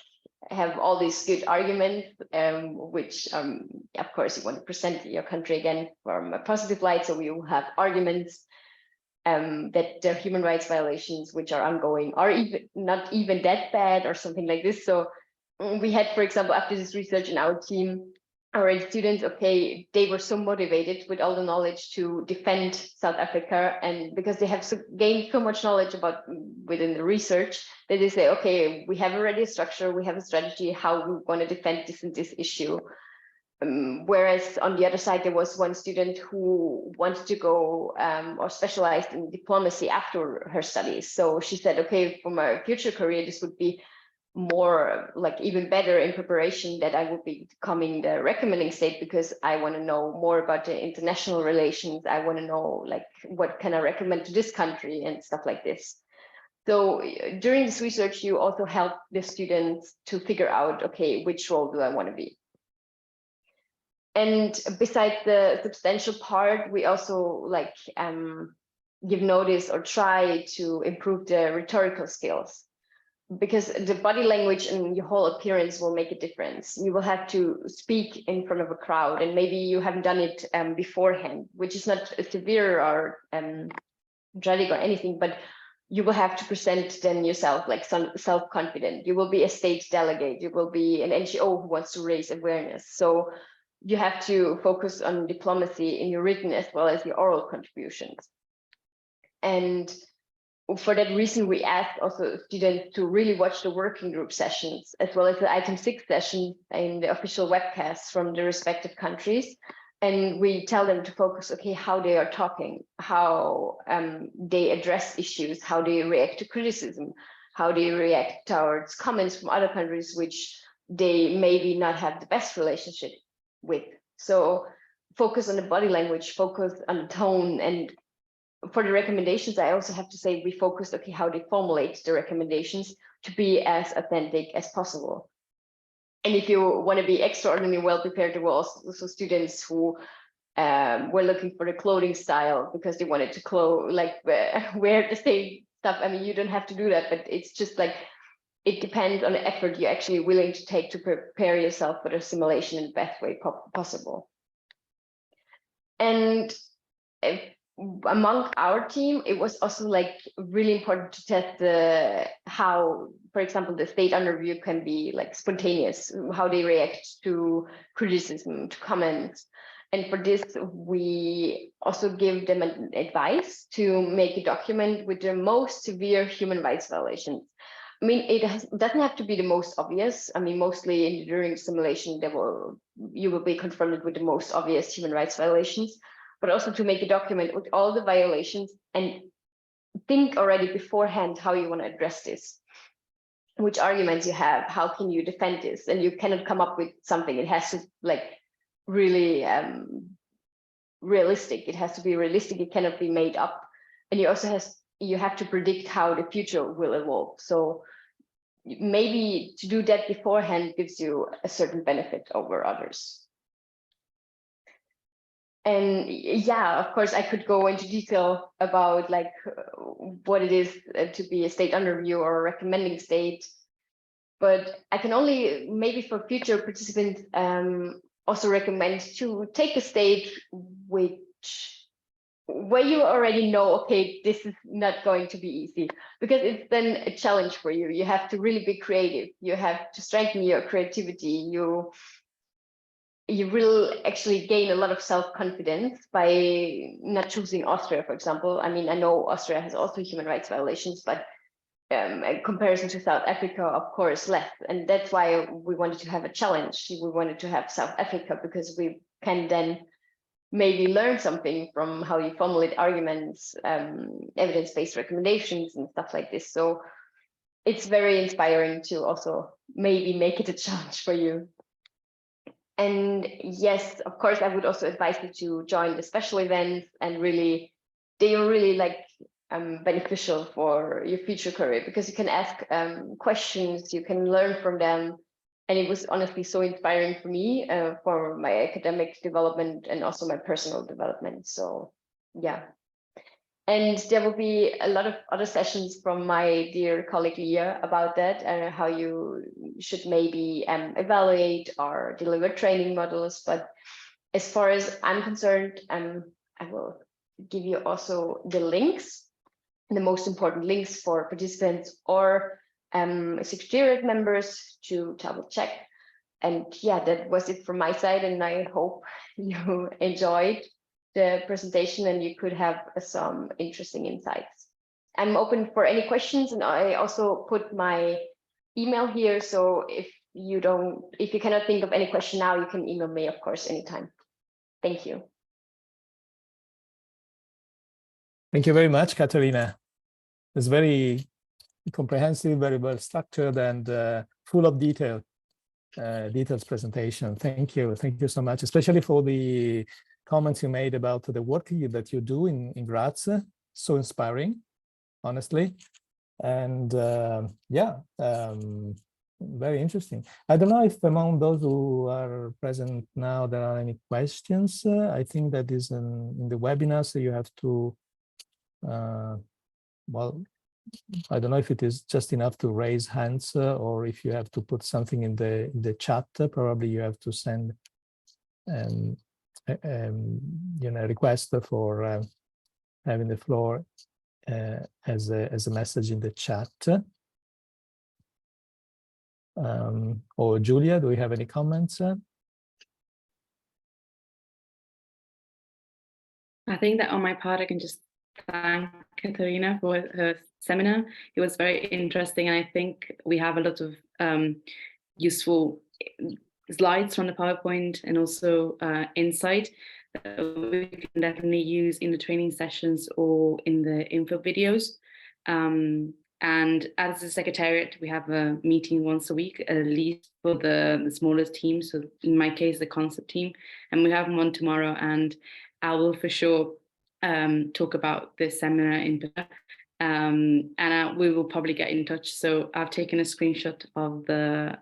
have all these good arguments, which of course you want to present your country again from a positive light, so we will have arguments that the human rights violations which are ongoing are even not even that bad or something like this. So we had, for example, after this research in our team, our students, okay, they were so motivated with all the knowledge to defend South Africa, and because they have gained so much knowledge about within the research, that they say, okay, we have already a structure, we have a strategy, how we want to defend this and this issue. Whereas on the other side, there was one student who wanted to go or specialized in diplomacy after her studies. So she said, okay, for my future career, this would be more like even better in preparation, that I would be becoming the recommending state, because I want to know more about the international relations. I want to know like what can I recommend to this country and stuff like this. So during this research, you also help the students to figure out, okay, which role do I want to be? And besides the substantial part, we also like give notice or try to improve the rhetorical skills, because the body language and your whole appearance will make a difference. You will have to speak in front of a crowd, and maybe you haven't done it beforehand, which is not severe or tragic or anything, but you will have to present then yourself like self-confident. You will be a state delegate, you will be an NGO who wants to raise awareness. So you have to focus on diplomacy in your written as well as your oral contributions. And for that reason, we asked also students to really watch the working group sessions, as well as the item 6 session in the official webcasts from the respective countries. And we tell them to focus, okay, how they are talking, how they address issues, how they react to criticism, how they react towards comments from other countries, which they maybe not have the best relationship with. So focus on the body language, focus on the tone. And for the recommendations, I also have to say we focused, okay, how they formulate the recommendations to be as authentic as possible. And if you want to be extraordinarily well prepared, there were also students who were looking for the clothing style because they wanted to wear the same stuff. I mean, you don't have to do that, but it's just like, it depends on the effort you're actually willing to take to prepare yourself for the simulation in the best way possible. And among our team, it was also like really important to test how, for example, the state underview can be like spontaneous, how they react to criticism, to comments. And for this, we also give them advice to make a document with the most severe human rights violations. I mean, it doesn't have to be the most obvious. I mean, mostly during simulation, you will be confronted with the most obvious human rights violations, but also to make a document with all the violations and think already beforehand how you want to address this, which arguments you have, how can you defend this, and you cannot come up with something. It has to like really realistic. It has to be realistic. It cannot be made up, and you have to predict how the future will evolve. So maybe to do that beforehand gives you a certain benefit over others. And yeah, of course, I could go into detail about like what it is to be a state underview or a recommending state, but I can only maybe for future participants also recommend to take a state where you already know, okay, this is not going to be easy, because it's then a challenge for you. You have to really be creative. You have to strengthen your creativity. You will actually gain a lot of self-confidence by not choosing Austria, for example. I mean, I know Austria has also human rights violations, but in comparison to South Africa, of course, less. And that's why we wanted to have a challenge. We wanted to have South Africa because we can then maybe learn something from how you formulate arguments, evidence-based recommendations and stuff like this. So it's very inspiring to also maybe make it a challenge for you. And yes, of course, I would also advise you to join the special events, and they are really like beneficial for your future career, because you can ask questions, you can learn from them. And it was honestly so inspiring for me for my academic development and also my personal development. So yeah. And there will be a lot of other sessions from my dear colleague Leah about that, and how you should maybe evaluate or deliver training models. But as far as I'm concerned, I will give you also the links, the most important links for participants or Secretariat members to double check. And yeah, that was it from my side, and I hope you enjoyed the presentation and you could have some interesting insights. I'm open for any questions, and I also put my email here. So if you cannot think of any question now, you can email me, of course, anytime. Thank you. Thank you very much, Katharina. It's very comprehensive, very well structured, and full of details presentation. Thank you so much, especially for the comments you made about the work that you do in Graz. So inspiring, honestly, and very interesting. I don't know if among those who are present now there are any questions. I think that is in the webinar, so you have to well, I don't know if it is just enough to raise hands or if you have to put something in the chat. Probably you have to send request for having the floor as a message in the chat. Or Julia, do we have any comments? I think that on my part, I can just thank Katharina for her seminar. It was very interesting, and I think we have a lot of useful slides from the PowerPoint and also insight that we can definitely use in the training sessions or in the info videos. And as a secretariat, we have a meeting once a week, at least for the smallest team. So in my case, the concept team, and we have one tomorrow. And I will for sure talk about this seminar in particular. And we will probably get in touch. So I've taken a screenshot of the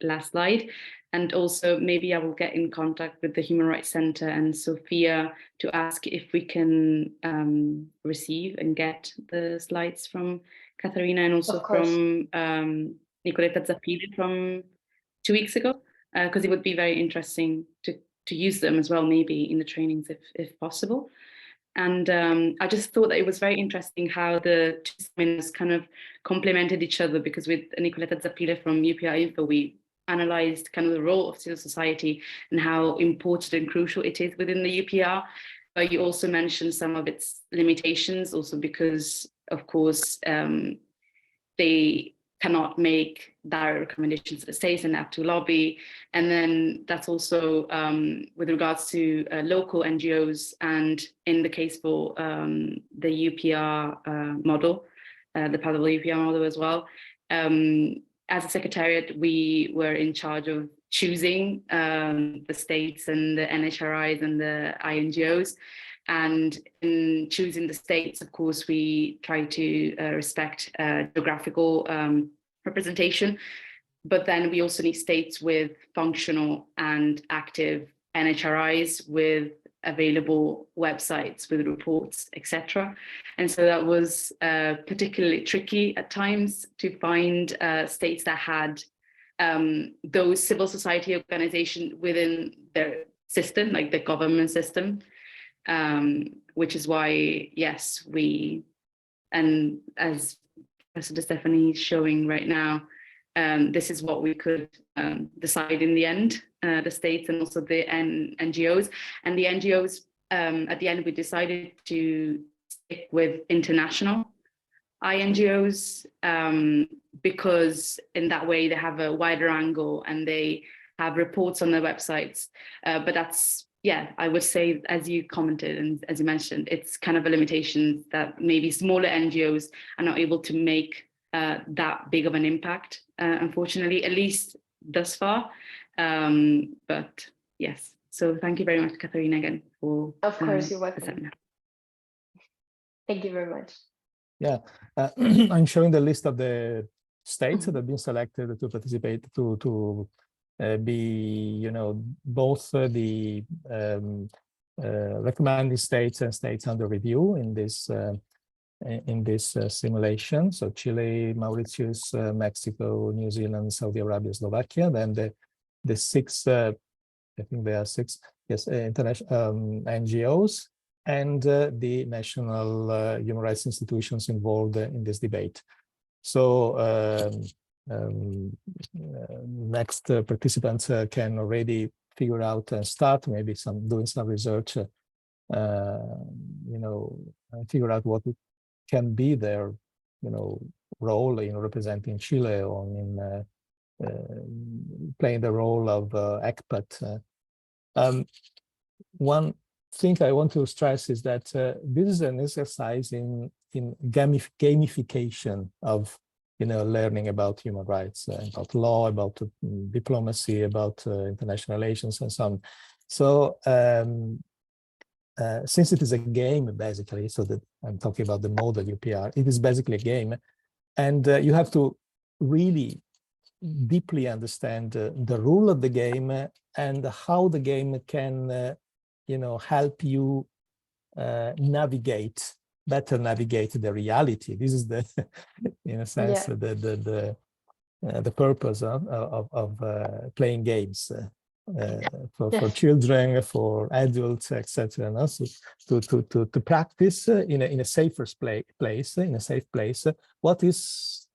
last slide. And also maybe I will get in contact with the Human Rights Center and Sophia to ask if we can receive and get the slides from Katharina and also from Nicoletta Zappilli from 2 weeks ago, because it would be very interesting to use them as well, maybe in the trainings if possible. And I just thought that it was very interesting how the two seminars kind of complemented each other, because with Nicoletta Zappilli from UPR Info, we analyzed kind of the role of civil society and how important and crucial it is within the UPR. But you also mentioned some of its limitations, also because, of course, they cannot make direct recommendations to the states and have to lobby. And then that's also with regards to local NGOs, and in the case for the UPR model, the Padova UPR model as well. As a secretariat, we were in charge of choosing the states and the NHRIs and the INGOs. And in choosing the states, of course, we try to respect geographical representation. But then we also need states with functional and active NHRIs with available websites with reports, etc. And so that was particularly tricky at times to find states that had those civil society organizations within their system, like the government system, which is why, yes, and as Professor Stephanie is showing right now, this is what we could decide in the end, the states and also the NGOs. And the NGOs, at the end, we decided to stick with international INGOs, because in that way they have a wider angle and they have reports on their websites. But that's, yeah, I would say, as you commented and as you mentioned, it's kind of a limitation that maybe smaller NGOs are not able to make that big of an impact, unfortunately, at least thus far. But yes, so thank you very much, Katharina, again for of course, you're welcome. Thank you very much. Yeah, I'm showing the list of the states that have been selected to participate, to be, you know, both the recommended states and states under review in this simulation. So Chile, Mauritius, Mexico, New Zealand, Saudi Arabia, Slovakia. Then the six, I think there are six, yes, international NGOs and the national human rights institutions involved in this debate. So next participants can already figure out and start maybe doing some research, you know, figure out what can be their, you know, role in representing Chile or in playing the role of ECPAT. One thing I want to stress is that this is an exercise in gamification of, you know, learning about human rights, about law, about diplomacy, about international relations, and so on. So since it is a game, basically, so that I'm talking about the model UPR, it is basically a game, and you have to really deeply understand the rule of the game and how the game can, you know, help you better navigate the reality. This is the, in a sense, yeah, the purpose of playing games. For children, for adults, etc. And also to practice in a safer place, in a safe place, what is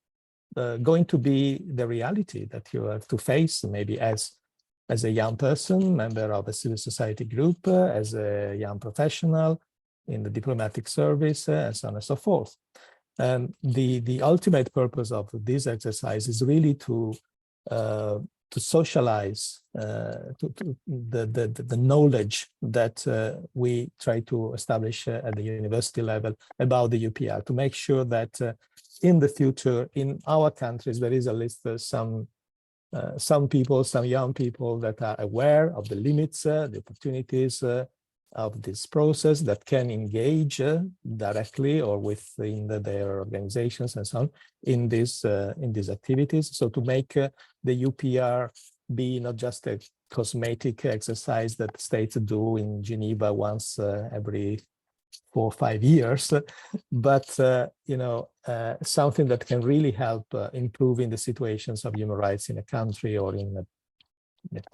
going to be the reality that you have to face, maybe as a young person, member of a civil society group, as a young professional, in the diplomatic service, and so on and so forth. The ultimate purpose of this exercise is really to socialize the knowledge that we try to establish at the university level about the UPR, to make sure that in the future in our countries there is at least some people, some young people that are aware of the limits, the opportunities of this process, that can engage directly or within their organizations and so on in these activities. So to make the UPR be not just a cosmetic exercise that states do in Geneva once every 4 or 5 years, but something that can really help improving the situations of human rights in a country or in a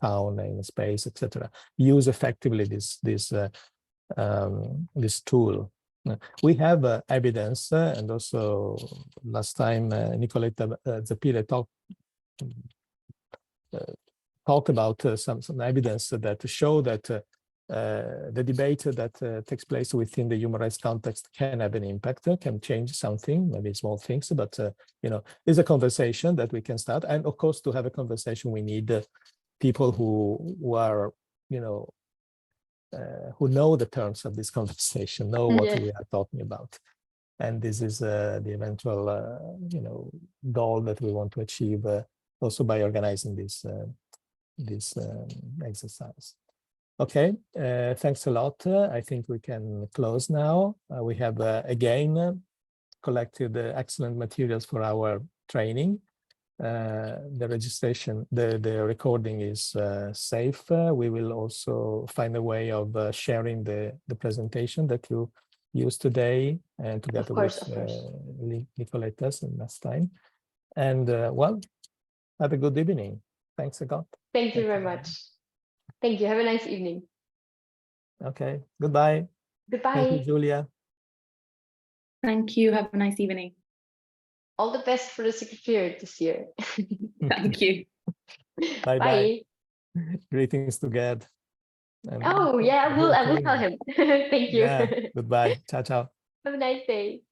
town, in a space, etc. Use effectively this tool. We have evidence, and also last time Nicoletta Zappire talked about some evidence that show that the debate that takes place within the human rights context can have an impact, can change something, maybe small things, but it's a conversation that we can start. And of course, to have a conversation, we need people who are, who know the terms of this conversation, know what we are talking about. And this is the eventual, goal that we want to achieve also by organizing this exercise. Okay, thanks a lot. I think we can close now. We have again collected excellent materials for our training. The registration, the recording is safe. We will also find a way of sharing the presentation that you used today, and together with Nicoletta's and last time. And well, have a good evening. Thanks a lot. Thank you very much. Thank you. Have a nice evening. Okay. Goodbye. Goodbye. Thank you, Julia. Thank you. Have a nice evening. All the best for the Secretariat this year. Thank you. Bye. Bye. Greetings to Gerd. Oh yeah, I will tell him. Thank you. Yeah. Goodbye. Ciao, ciao. Have a nice day.